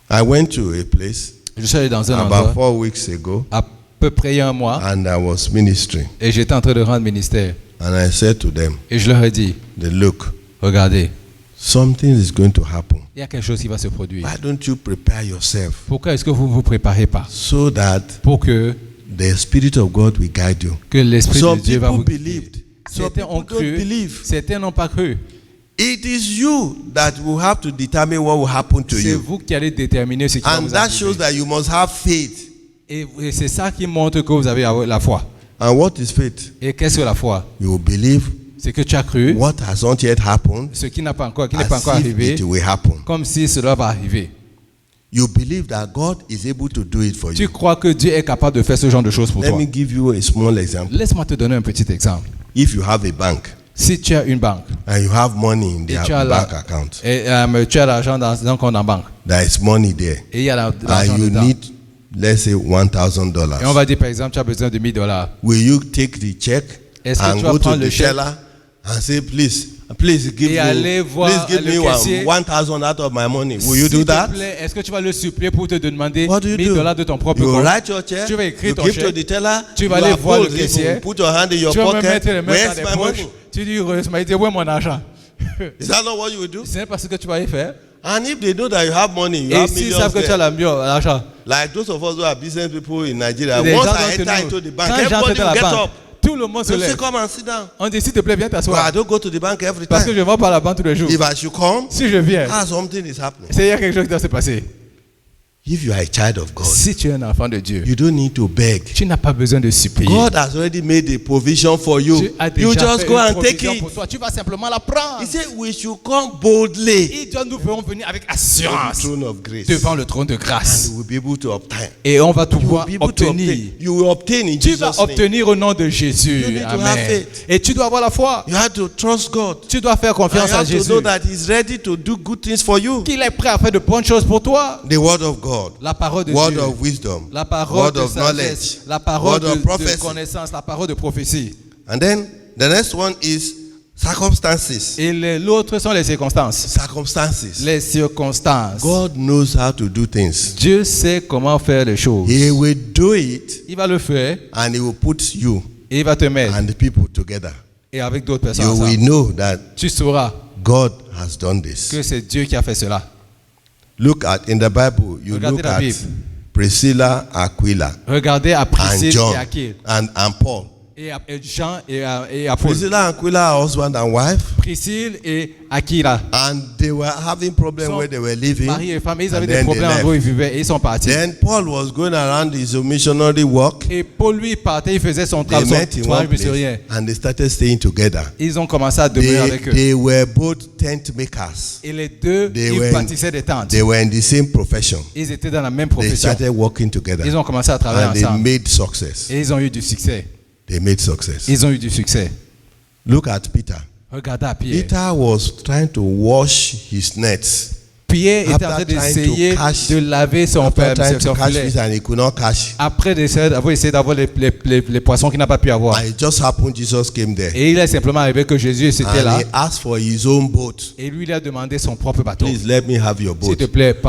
I went to a place Je suis allé dans un about endroit 4 weeks ago, à peu près il y a un mois and I was ministering. et j'étais en train de rendre ministère. And I said to them, Et je leur ai dit, look, regardez, something is going to happen. il y a quelque chose qui va se produire. Why don't you prepare yourself Pourquoi est-ce que vous ne vous préparez pas so that pour que the Spirit of God will guide you? l'Esprit Some de Dieu va people vous guider. believed. Some Certains ont people don't cru, believe. certains n'ont pas cru. It is you that will have to determine what will happen to C'est you. vous qui allez déterminer ce qui va And vous that arriver. shows that you must have faith. Et c'est ça qui montre que vous avez la foi. And what is faith? Et qu'est-ce que la foi? You will believe C'est que tu as cru what has not yet happened ce qui n'est pas encore as if arrivé, it will happen. comme si cela va arriver. You believe that God is able to do it for Tu you. crois que Dieu est capable de faire ce genre de choses pour Let toi. me give you a small example. Laisse-moi te donner un petit exemple. If you have a bank Si tu as une banque and you have money in et their tu as bank account, et tu as l'argent dans un compte en banque there is money there, et il y a and l'argent you dedans. need, let's say, Et on $1,000. va dire par exemple tu as besoin de $1000. Will you take the check Est-ce que and tu vas go to prendre le the chèque teller and say, please give et aller voir me le caissier? 1,000 out of my money? Will you S'il do te that? plaît, est-ce que tu vas le supplier pour te demander What do you do? $1000 de ton propre You compte? write your check, Tu vas écrire you ton give to chèque, the teller, tu vas you aller are voir le bold, caissier, you put your hand in your tu vas me pocket, mettre les mains where's dans my les money? poches. Tu dis, il dit, où est mon argent? Is that not what you will do? Ce n'est pas ce que tu vas y faire. And if they know that you have money, you Et have s'ils millions savent que tu as l'argent, like those of us who are business people in Nigeria, les once gens I d'entre enter nous, into the bank, quand everybody j'entre dans will la get banque, up. tout le monde se They say, lève. come and sit down. On dit, s'il te plaît, viens But I t'asseoir. don't go to the bank every Parce que time. je ne vais pas à la banque tous les jours. If I should come, Si je viens, something is happening. il y a quelque chose qui doit se passer. If you are a child of God, Si tu es un enfant de Dieu, you don't need to beg. tu n'as pas besoin de supplier. God has already made a provision for you. Dieu a You déjà just fait go une and take provision it. pour toi. Tu vas simplement la prendre. He said we should come boldly Et Dieu nous ferons venir avec to the assurance throne of grace. devant le trône de And grâce. we will be able to obtain. Et on va You will pouvoir be able to obtenir. obtain. You will obtain in Tu Jesus' vas name. obtenir au nom de Jésus. You need to have Amen. faith. Et tu dois avoir la foi. You have to trust God. Tu dois faire And confiance you à have to Jésus. know that He's ready to do good things for you. Qu'il est prêt à faire de bonnes choses pour toi. The word of God, La parole de word Dieu. of wisdom, La parole word de of sagesse. knowledge, La parole word of de prophecy. connaissance. La parole de prophétie. And then the next one is circumstances. Et l'autre sont les circonstances. Circumstances. Les circonstances. God knows how to do things. Dieu sait comment faire les choses. He will do it Il va le faire and He will put you et il va te mettre. and the people together. Et avec d'autres personnes You will ensemble. know that Tu sauras God has done this. que c'est Dieu qui a fait cela. Look at in the Bible, you Regardez look la at Bible. Priscilla, Aquila, Regardez à and Priscille John, et Aquile. and Paul. Et Jean et Apôtre. Priscilla and Aquila are husband and wife, Priscille et Aquila. and they were having problems Son where they were living. Mari et femme, ils avaient and des then they problèmes left. où ils vivaient et ils sont partis. Then Paul was going around his missionary work. Et Paul lui partait, il faisait son They travail, met in son one travail place missionnaire. and they started staying together. Ils ont commencé à demeurer avec eux. They were both tent makers. Et les deux, They ils were- bâtissaient des tentes. They were in the same profession. Ils étaient dans la même They profession. started working together Ils ont commencé à travailler and they ensemble. made success. Et ils ont eu du succès. They made success. Ils ont eu du succès. Look at Peter. Regardez à Pierre. Peter was trying to wash his nets. Pierre était en After train trying d'essayer to catch- de laver son After trying to catch filet. fish and he could not catch. Après d'avoir essayé d'avoir les poissons qu'il n'a pas pu avoir. And it just happened Jesus came there. Et il est simplement arrivé que Jésus était là. And he asked for his own boat. Et lui, il a demandé son propre bateau. Please let me have your S'il te boat. plaît, Put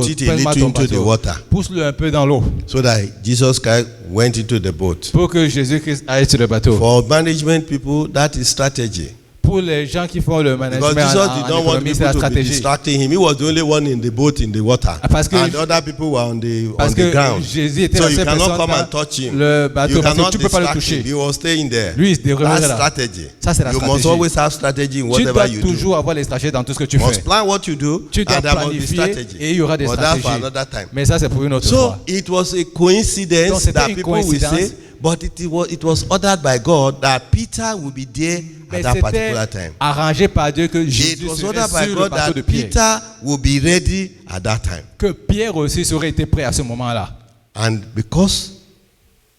it a prends-moi little ton into the bateau. water. Pousse-le un peu dans l'eau. So that Jesus Christ went into the boat. Pour que Jésus-Christ aille sur le bateau. For management people, that is strategy. Pour les gens qui font le Because management Jesus en did not want économie, c'est people la to be stratégie. distracting him. He was the only one in the boat in the water. Parce que- And the other people were on the Parce on que the ground. Jésus était So la you seule cannot personne come dans and touch him. le bateau, You parce que cannot tu peux pas le distract him. toucher. He was staying there. Lui, il se déroulerait That's là. strategy. Ça, c'est la You must stratégie. always have strategy in Tu whatever dois you do. toujours avoir les stratégies dans tout ce que tu You must fais. plan what you do, Tu dois and there must be planifier strategy. et il y aura des But that's for stratégies. another time. Mais ça, c'est pour une autre So fois. it was a Donc, coincidence c'était that une people will coïncidence. say, but it was ordered by God that Peter will be there Mais at that c'était particular time. arrangé par Dieu que It Jésus was serait ordered by sur le God bateau de that Pierre. Peter will be ready at that time. Que Pierre aussi serait été prêt à ce moment-là. And because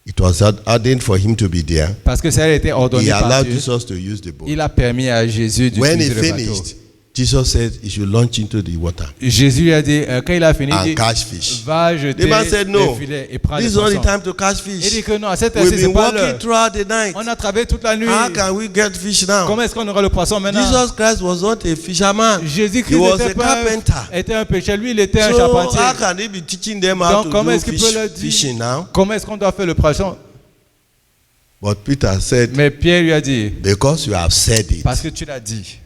it was ordained for him to be there, Parce que ça a été ordonné he par allowed Dieu. Jesus to use the boat. Il a permis à Jésus When he d'utiliser le bateau. finished, Jesus said he should launch into the water. Jésus a dit quand il a fini, and catch fish. Va jeter the man said, no, les filets et prendre this is les not the poissons. time to catch fish. Il dit que non, à cette We've heure-ci, c'est been pas walking l'heure. throughout the night. On a travaillé toute la nuit. How can we get fish now? Comment est-ce qu'on aura le poisson maintenant? Jesus Christ was not a fisherman. Jésus-Christ he was était a carpenter. Était un pêcheur. Lui, il était un So charpentier. how can he be teaching them how Donc, to do dire fishing now? Comment est-ce qu'on doit faire le poisson? But Peter said, mais Pierre lui a dit, because you have said it, parce que tu l'as dit,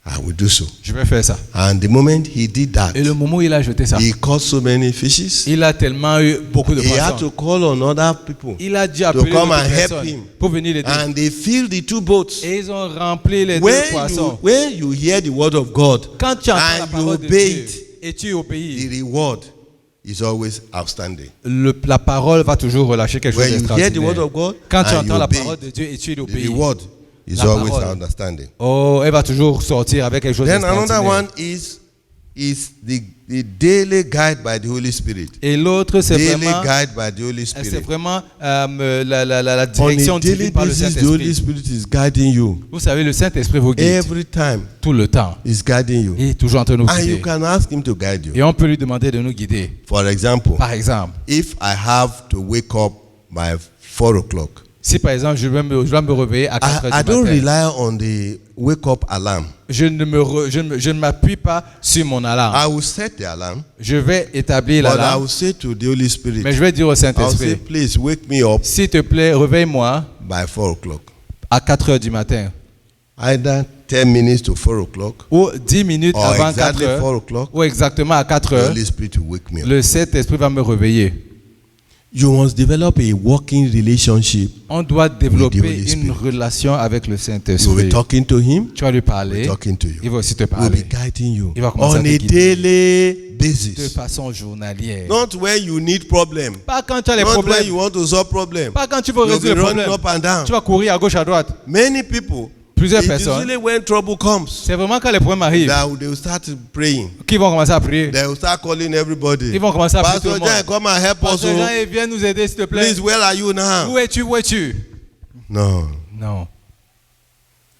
I will do so. Je vais faire ça. And the moment he did that, et le moment où il a jeté ça, he caught so many fishes. Il a tellement eu beaucoup de poissons. He had to call on other people. Il a dû appeler d'autres personnes pour venir l'aider. And they filled the two boats. Et ils ont rempli les deux poissons. When you hear the word of God, quand tu entends la parole de Dieu et tu obéis, the reward is always outstanding. La parole va toujours relâcher quelque chose d'extraordinaire. Quand tu entends la parole de Dieu et tu l'obéis, is always understanding. Oh, elle va toujours sortir avec quelque chose d'extraordinaire. Then another one is the daily guide by the Holy Spirit. Et l'autre c'est vraiment guide by the Holy Spirit. C'est vraiment la direction divine par le Saint-Esprit. The Holy Spirit is guiding you. Vous savez, le Saint-Esprit vous guide. Every time. Tout le temps. He's guiding you. Il est toujours en train de nous guider. And you can ask him to guide you. Et on peut lui demander de nous guider. For example. Par exemple. If I have to wake up by 4 o'clock. Si par exemple je dois me réveiller à 4 heures du matin. I don't rely on the wake up alarm. Je ne m'appuie pas sur mon alarme. I will set the alarm. Je vais établir l'alarme. But I will say to the Holy Spirit. Mais je vais dire au Saint-Esprit. I will say, please wake me up. S'il te plaît, réveille-moi. By 4 o'clock. À 4 heures du matin. Either 10 minutes to 4 o'clock. Ou 10 minutes avant exactly 4 heures. 4 o'clock. Ou exactement à 4 heures. The Holy Spirit will wake me up. Le Saint-Esprit va me réveiller. You must develop a working relationship. On doit développer une relation avec le Saint-Esprit. You will be talking to him. Tu vas lui parler. Talking to you. Il va aussi te parler. He will be guiding you. Il va commencer on à te guider. Daily basis. De façon journalière. Not when you need problem. Pas quand tu as les Not problèmes. when you want to solve problem. Pas quand tu veux résoudre les problèmes. Up and down. Tu vas courir à gauche à droite. Many people. Plusieurs personnes. Usually when trouble comes, c'est vraiment quand les problèmes arrivent. They will start praying. Qui vont commencer à prier. They will start calling everybody. Ils vont commencer à prier tout le monde. Pastor Jean, come and help us. Pastor Jean, viens nous aider s'il te plaît. Please, where are you now? Où es-tu? Où es-tu? No. Non.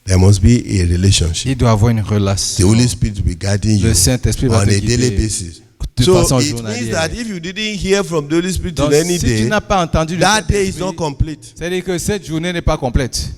There must be a relationship. Il doit avoir une relation. The Holy Spirit will be guiding you le Saint-Esprit va on te a guider daily basis. So it means that if you didn't hear from the Holy Spirit donc, in any si day, tu n'as pas entendu that day is not complete. C'est-à-dire que cette journée n'est pas complète.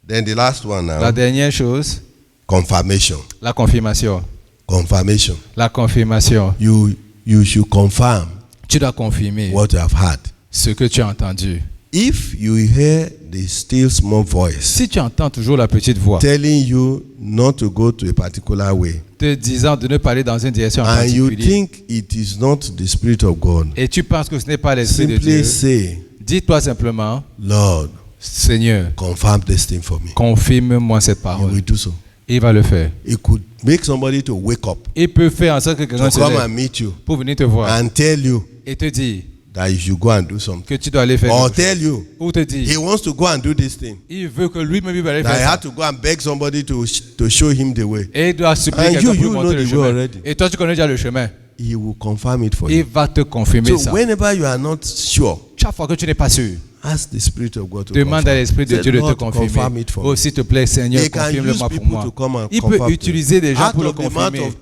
Then the last one now. La dernière chose. Confirmation. La confirmation. Confirmation. La confirmation. You should confirm. Tu dois confirmer. What you have heard. Ce que tu as entendu. If you hear the still small voice. Si tu entends toujours la petite voix. Telling you not to go to a particular way. Te disant de ne pas aller dans une direction en particulier. And you think it is not the Spirit of God. Et tu penses que ce n'est pas l'Esprit de Dieu. Say, dis-toi simplement. Lord. Seigneur. Confirm this thing for me. Confirme-moi cette parole. You will do so. Il va le faire. It could make somebody to wake up. Il peut faire en sorte que quelqu'un se lève and meet you. Pour venir te voir. And tell you. Et te dire. That you should go and do something. Que tu dois aller faire. Or tell you. Ou te dire. He wants to go and do this thing. Il veut que lui-même va aller faire ça. I had to go and beg somebody to show him the way. Et il doit supplier quelqu'un pour montrer le chemin. Already. Et toi tu connais déjà le chemin. He will confirm it for you. Il va te confirmer ça. So whenever you are not sure. Chaque fois que tu n'es pas sûr. Ask the Spirit of God to demande à l'Esprit de Dieu de te confirmer. Oh, s'il te plaît, Seigneur, confirme-le-moi pour moi. Il peut utiliser des gens pour le confirmer.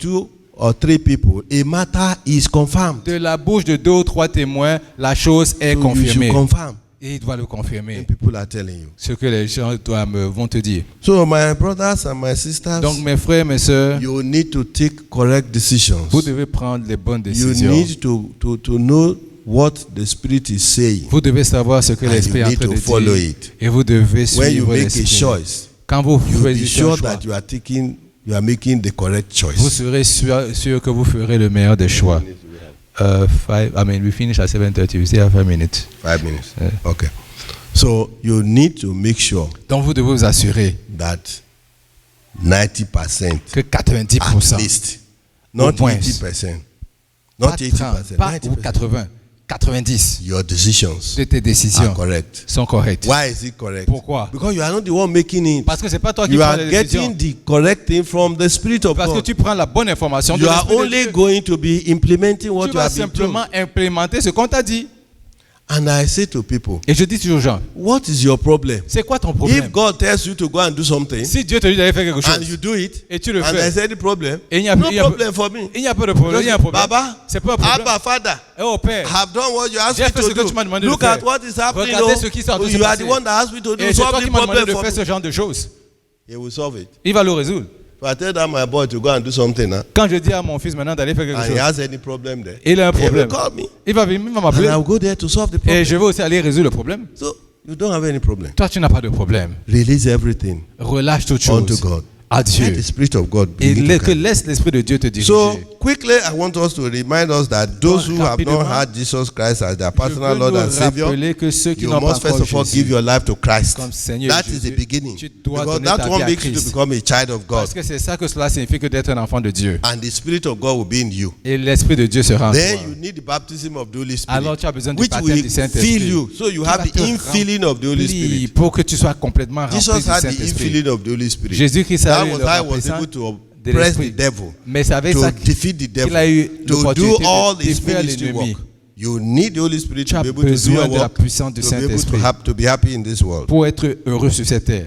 Or 3 people, a matter is confirmed. De la bouche de 2 ou 3 témoins, la chose est confirmée. Et il doit le confirmer. And people are telling you. Ce que les gens vont te dire. So my brothers and my sisters, donc mes frères, mes sœurs, you need to take correct decisions. Vous devez prendre les bonnes décisions. You need to know what the Spirit is saying. Vous devez savoir ce que l'Esprit est en train de dire. Et vous devez suivre l'Esprit. Quand vous choisissez un choix, you are making the correct choice. Vous serez sûr que vous ferez le meilleur des choix. We finish at 7:30. We still have 5 minutes. 5 minutes. Yeah. Okay. So you need to make sure. Donc vous devez vous assurer that 90%. Que 90%. At least. Not 80%. Not 80%. Pas 80. 90. Your decisions de tes décisions sont correctes. Why is it correct? Pourquoi? Because you are not the one making it. Parce que c'est pas toi qui prends les décisions. You are getting the correct thing from the Spirit of God. Parce que tu prends la bonne information de l'Esprit de Dieu. You are only going to be implementing what you have been told. Tu vas simplement implémenter ce qu'on t'a dit. And I say to people, et je dis toujours aux gens, what is your problem? C'est quoi ton problème? If God tells you to go and do something, si Dieu te dit d'aller faire quelque chose, and you do it, et tu le and fais, there's any problem, et il n'y a, no problem for me. Il n'y a pas de problème. Il y a un problème. Baba, c'est pas un problème. Abba, Father, oh Père, have done what you asked me to do. Look at what is happening. Regardez ce qui s'est passé. You are the one that asked me to do. Et c'est toi qui m'as demandé de faire ce genre de choses. He will solve it. Il va le résoudre. If I tell that my boy to go and do something, quand je dis à mon fils maintenant d'aller faire quelque chose, and he has any problem there, il a un problème, he will call me. Il va m'appeler. And I will go there to solve the problem. Et je vais aussi aller résoudre le problème. So you don't have any problem. Toi, tu n'as pas de problème. Release everything. Relâche toute chose. Unto God. À Dieu. Let the Spirit of God et que laisse l'Esprit de Dieu te diriger. So quickly, I want us to remind us that those who have not had Jesus Christ as their personal Lord and Savior, you must first of all give your life to Christ. That is the beginning. Because that one makes you to become a child of God. Parce que c'est ça que cela signifie que d'être un enfant de Dieu. And the Spirit of God will be in you. Et l'Esprit de Dieu sera en toi. Then you need the baptism of the Holy Spirit. Alors tu as besoin du which baptême du Saint-Esprit. Fill you, so you have the infilling of the Holy Spirit. Pour que tu sois complètement rempli du Jesus had the Saint-Esprit. infilling of the Holy Spirit. Jésus-Christ a eu le remplissage to press the devil, mais c'est avec to ça defeat the devil, a eu to do all his ministry work. You need the Holy Spirit to be able to do your work, to be happy in this world. Pour être heureux sur cette terre.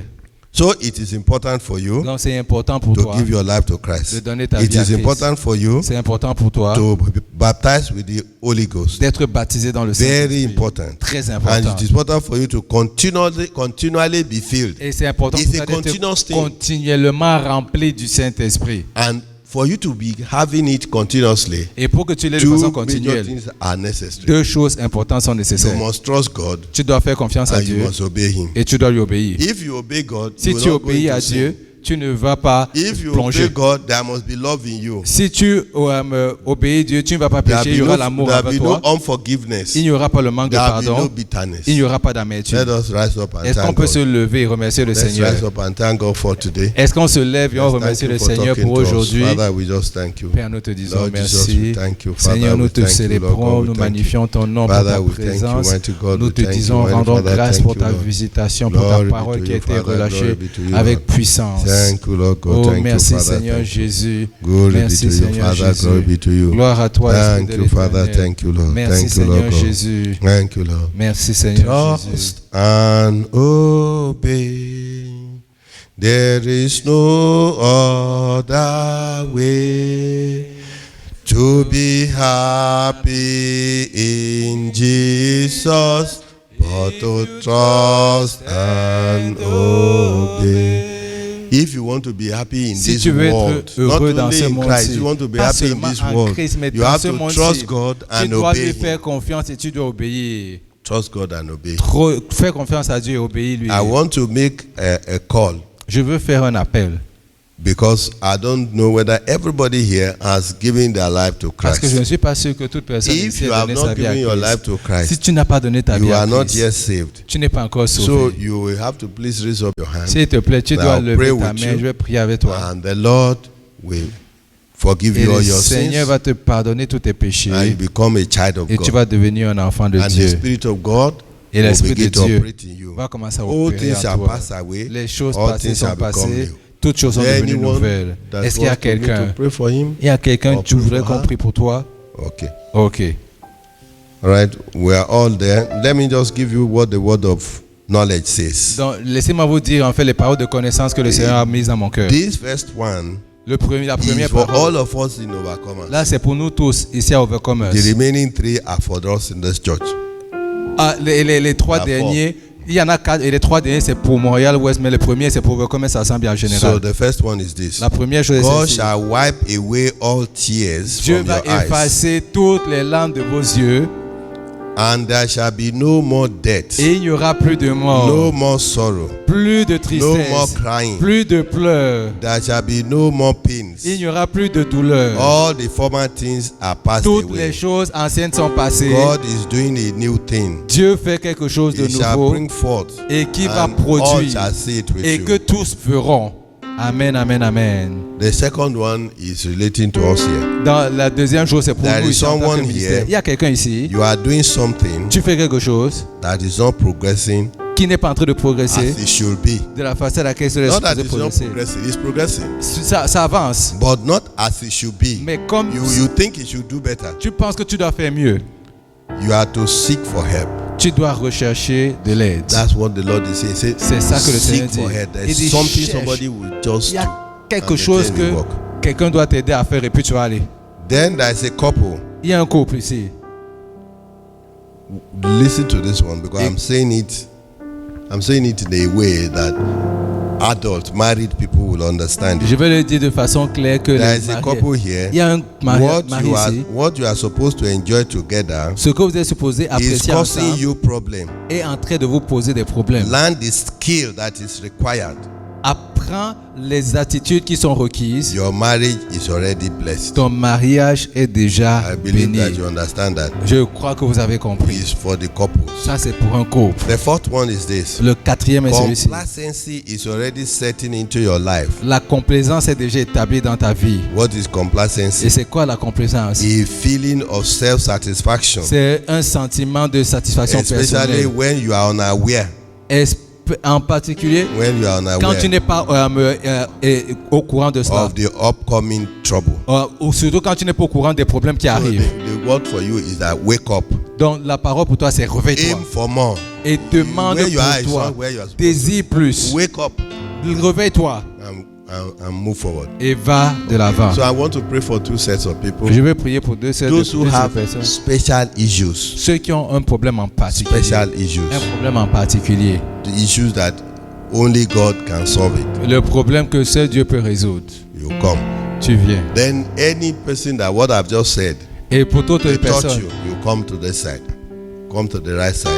So it is important for you. Donc c'est important pour to toi give your life to Christ. De donner ta it vie à is Christ. Important for you. C'est important pour toi. To be baptized with the Holy Ghost. D'être baptisé dans le Saint-Esprit. Very important. Très important. And it is important for you to continually be filled. Et c'est important It's pour toi d'être continuellement rempli du Saint-Esprit. And for you to be having it continuously, et pour que tu l'aies de façon continuelle, deux choses importantes sont nécessaires. You must trust God, tu dois faire confiance à Dieu, you must obey him. Et tu dois lui obéir. If you obey God, si tu obéis à Dieu, tu ne vas pas plonger. Obey God, there must be love in you. Si tu obéis Dieu, tu ne vas pas pécher, il y aura l'amour avec toi. Il n'y aura pas le manque de pardon. Il n'y aura pas d'amertume. Est-ce qu'on peut se lever et remercier le Seigneur? Est-ce qu'on se lève et on remercie le Seigneur pour aujourd'hui? Père, nous te disons merci. Seigneur, nous te célébrons, nous magnifions ton nom pour ta présence. Nous te disons, rendons grâce pour ta visitation, pour ta parole qui a été relâchée avec puissance. Oh, merci Seigneur Jésus. Merci Seigneur Jésus. Gloire à toi. Thank you, Father. Thank you, Lord. Merci Seigneur Jésus. Thank you, Lord. Merci Seigneur Jésus. Trust and obey. There is no other way to be happy in Jesus, but to trust and obey. If you want to be happy in this world, not only in Christ, you want to be happy in this world, you have to trust God and obey faire confiance et tu dois obéir. Trust God and obey. Fais confiance à Dieu et obéir lui. I want to make a call. Je veux faire un appel. Because I don't know whether everybody here has given their life to Christ. Parce que je ne suis pas sûr que toute personne ici a donné sa vie à Christ. Si tu n'as pas donné ta vie à Christ, tu n'es pas encore sauvé. So you will have to please raise up your hand. S'il te plaît, tu dois lever ta main. Je vais prier avec toi. And the Lord will forgive you all your sins. Et le Seigneur va te pardonner tous tes péchés. And you become a child of God. Et tu vas devenir un enfant de Dieu. And the Spirit of God et l'Esprit de Dieu va commencer à opérer en toi. Les choses passées sont passées. Toutes choses sont devenues nouvelles. Est-ce qu'il y a quelqu'un? Il y a quelqu'un, tu voudrais qu'on prie pour toi? Ok. All right, we are all there. Let me just give you what the word of knowledge says. Donc, laissez-moi vous dire en fait les paroles de connaissance que le Seigneur a mises dans mon cœur. This first one la première for parole. All of us in Overcomers. Là, c'est pour nous tous ici à Overcomers. The remaining three are for us in this church. Les trois derniers. Il y en a 4 et les 3 derniers c'est pour Montréal Ouest, mais le premier c'est pour Overcomers Assemblée en général. So the first one is this. La première chose God shall wipe away all tears Dieu from va your effacer eyes. toutes les larmes de vos yeux. And there shall be no more death. Et il n'y aura plus de mort. No more sorrow. Plus de tristesse. No more crying. Plus de pleurs. There shall be no more pains. Il n'y aura plus de douleur. All the former things are passed away. Toutes les choses anciennes sont passées. God is doing a new thing. Dieu fait quelque chose de nouveau. Shall bring forth, et qui va all produire. Shall see it with et you. que tous verront. Amen, amen, amen. The second one is relating to us here. Dans la deuxième chose, c'est pour There nous is ici en tant que someone ministère. here. Il y a quelqu'un ici. You are doing something. Tu fais quelque chose. That is not progressing. Qui n'est pas en train de progresser. As it should be. De la façon à laquelle c'est supposé progresser. It's progressing. Ça avance. But not as it should be. Mais comme you think it should do better. Tu penses que tu dois faire mieux. You have to seek for help. tu dois rechercher de l'aide. That's what the Lord is saying. C'est ça que le Seigneur dit. Il dit, il y a quelque chose que quelqu'un doit t'aider à faire et puis tu vas aller. Then there's a couple. Il y a un couple ici. Listen to this one because I'm saying it in a way that adult married people will understand. Je vais le dire de façon claire que there's a couple here. Il y a un mari ici. What you are supposed to enjoy together. Ce que vous êtes supposé apprécier ensemble est en train de vous poser des problèmes. Learn the skill that is required. Apprends les attitudes qui sont requises. Your marriage is already blessed. Ton mariage est déjà béni. That you understand that. Je crois que vous avez compris. It's for the couple. Ça c'est pour un couple. The fourth one is this. Le quatrième est celui-ci. Complacency is already setting into your life. La complaisance est déjà établie dans ta vie. What is complacency? Et c'est quoi la complaisance? A feeling of self-satisfaction. C'est un sentiment de satisfaction personnelle. Especially when you are unaware. En particulier, quand tu n'es pas au courant de cela, of the upcoming trouble. Ou surtout quand tu n'es pas au courant des problèmes qui arrivent. The word for you is that wake up. Donc la parole pour toi c'est réveille-toi. Aim for more. Et demande pour toi. Désire plus. Wake up. Réveille-toi. And move forward. Et va de l'avant. So I want to pray for two sets of people. Je vais prier pour deux sets de personnes. Those who have special issues. Ceux qui ont un problème en particulier. Special issues. Un problème en particulier. The issues that only God can solve it. Le problème que seul Dieu peut résoudre. You come. Tu viens. Then any person that what I've just said. Et pour toute personne. You come to this side. Come to the right side.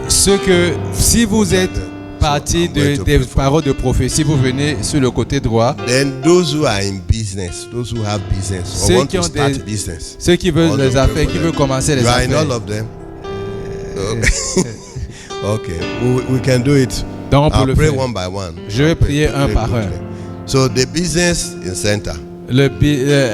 Ce que si vous êtes partie des paroles de prophétie, vous venez sur le côté droit. Then those who are in business, those who have business, or want to start business, ceux qui veulent les affaires, qui veulent commencer les affaires. You are in all of them. Okay, we can do it. Donc pour I'll pray one by one. Je vais prier un par un. So the business in center. Le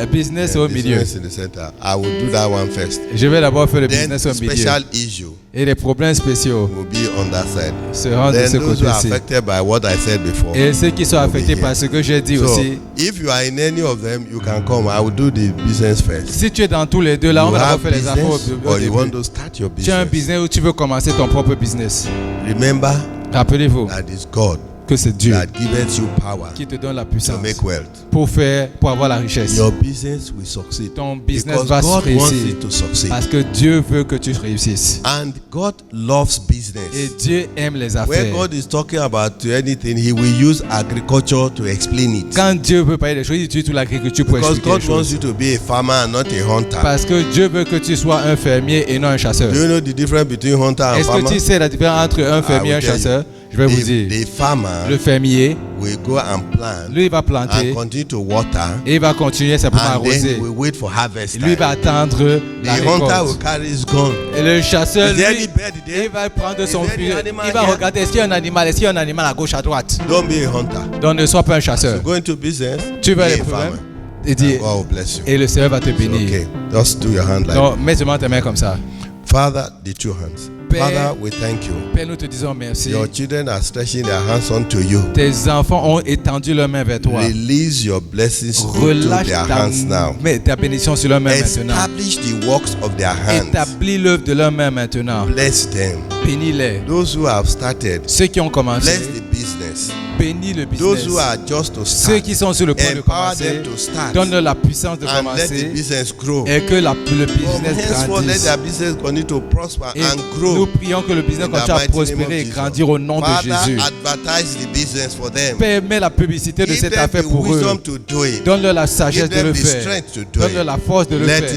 business au milieu. Business in the center. I will do that one first. Je vais d'abord faire le business au milieu. Special issue. Et les problèmes spéciaux will be on that side. Seront de ce côté-ci. Affected by what I said before. Et ceux qui sont affectés par ce que j'ai dit aussi. If you are in any of them, you can come. I will do the business first. Si tu es dans tous les deux, là, on va d'abord faire les affaires au début. Or you want to start your business. Tu as un business où tu veux commencer ton propre business. Remember. Rappelez-vous. That is God. Que c'est Dieu qui te donne la puissance pour avoir la richesse. Your business will succeed. Ton business va réussir parce que Dieu veut que tu réussisses. And God loves business. Et Dieu aime les affaires. When God is talking about anything, He will use agriculture to explain it. Quand Dieu veut parler des choses, il utilise l'agriculture pour expliquer les choses. Because God wants you to be a farmer and not a hunter. Parce que Dieu veut que tu sois un fermier et non un chasseur. Do you know the difference between hunter and farmer? Est-ce que tu sais la différence entre un fermier et un chasseur? Je vais vous dire. Le fermier, will go and plant, lui il va planter, and continue to water, et il va continuer simplement à arroser. Then we wait for harvest time. Lui va attendre la récolte. Hunter will carry his gun. Et le chasseur, lui, il va prendre son fusil. Il va regarder est-ce qu'il y a un animal, à gauche, à droite. Don't be a hunter. Donc ne sois pas un chasseur. So go into business. Tu vas aller problèmes. Et dit, et le Seigneur va te bénir. Okay, just do your hand like. Donc mets seulement tes mains comme ça. Father, the two hands. Father, we thank you. Père, nous te disons merci. Your children are stretching their hands unto you. Tes enfants ont étendu leurs mains vers toi. Release your blessings into their hands now. Mets ta bénédiction sur leurs mains maintenant. Establish the works of their hands. Établis l'œuvre de leurs mains maintenant. Bless them. Bénis-les. Those who have started. Ceux qui ont commencé. Bless the business. Bénis le business. Those who are just to start. Ceux qui sont sur le point de commencer. Donne-leur la puissance de commencer. Let the business grow. Et que le business grandisse. Let their business continue to prosper and grow. Nous prions que le business continue à prospérer et grandir au nom de Jésus. Advertise the business for them. Permets la publicité de cette affaire pour eux. Donne-leur la sagesse de le faire. Donne-leur la force de le faire.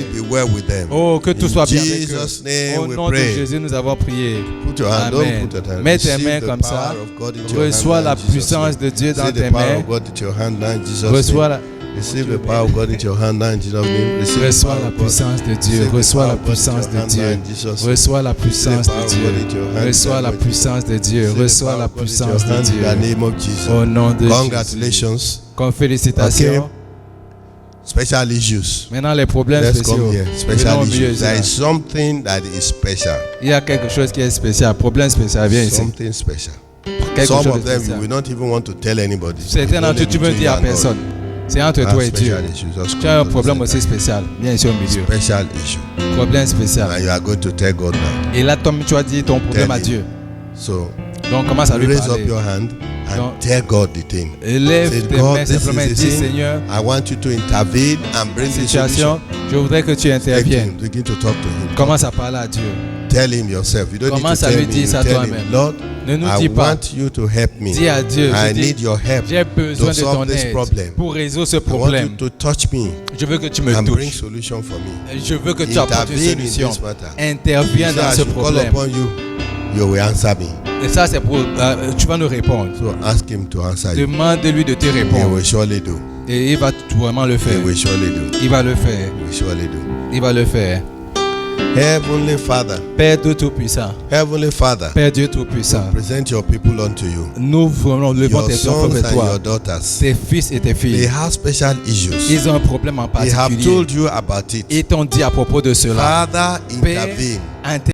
Oh, que tout soit bien avec eux. Au nom de Jésus, nous avons prié. Amen. Mets tes mains comme ça. Reçois la puissance de Dieu dans tes mains. Reçois la Receive the power of God into your hand now in Jesus' name. Reçois la puissance de Dieu. Reçois la puissance de Dieu. Reçois la puissance de Dieu. Reçois la puissance de Dieu. Reçois la puissance de Dieu. Au nom de Jésus. Congratulations. Félicitations. Special issues. Maintenant les problèmes spéciaux. Special issues. There is something that is special. Il y a quelque chose qui est spécial. Problème spécial. Viens ici. Something special. Some of them you will not even want to tell anybody. Certains d'entre eux tu veux dire à personne. C'est entre toi et Dieu. Tu as un problème aussi spécial. Viens ici au milieu. Special issue. Problème spécial. And you are going to tell God now. Et là, tu as dit ton problème à Dieu. So, donc commence à lui raise parler. Up your hand and tell God the thing. Élève tes mains simplement et dis, Seigneur, I want you to intervene and bring the situation. Je voudrais que tu interviennes. Begin to talk to him. Commence à parler à Dieu. Tell him yourself. You don't commence need to à lui tell dire me. ça toi-même. Lord, ne nous I dis pas. want you to help me. Dis à Dieu, I need your help. J'ai besoin to de ton solve this aide problem. pour résoudre ce I want problème. you to touch me. Je veux que tu me and bring touches. solution for me. Je veux que tu apportes une solution. So Interviens dans ce problème. Call upon you, you will answer me. Et ça, c'est pour. Tu vas nous répondre. So ask him to answer you. Demande-lui de te He répondre. will surely do. Et il va vraiment le faire. He will surely do. Il va le faire. He will surely do. Il va le faire. Heavenly Father. Père Dieu Tout-Puissant. Heavenly Father. Père Dieu Tout-Puissant. Present your people unto you. Nous levons tes enfants vers toi. Daughters. Tes fils et tes filles. They have special issues. Ils ont un problème en particulier. They have told you about it. Ils t'ont dit à propos de cela. Father, intervene. Père,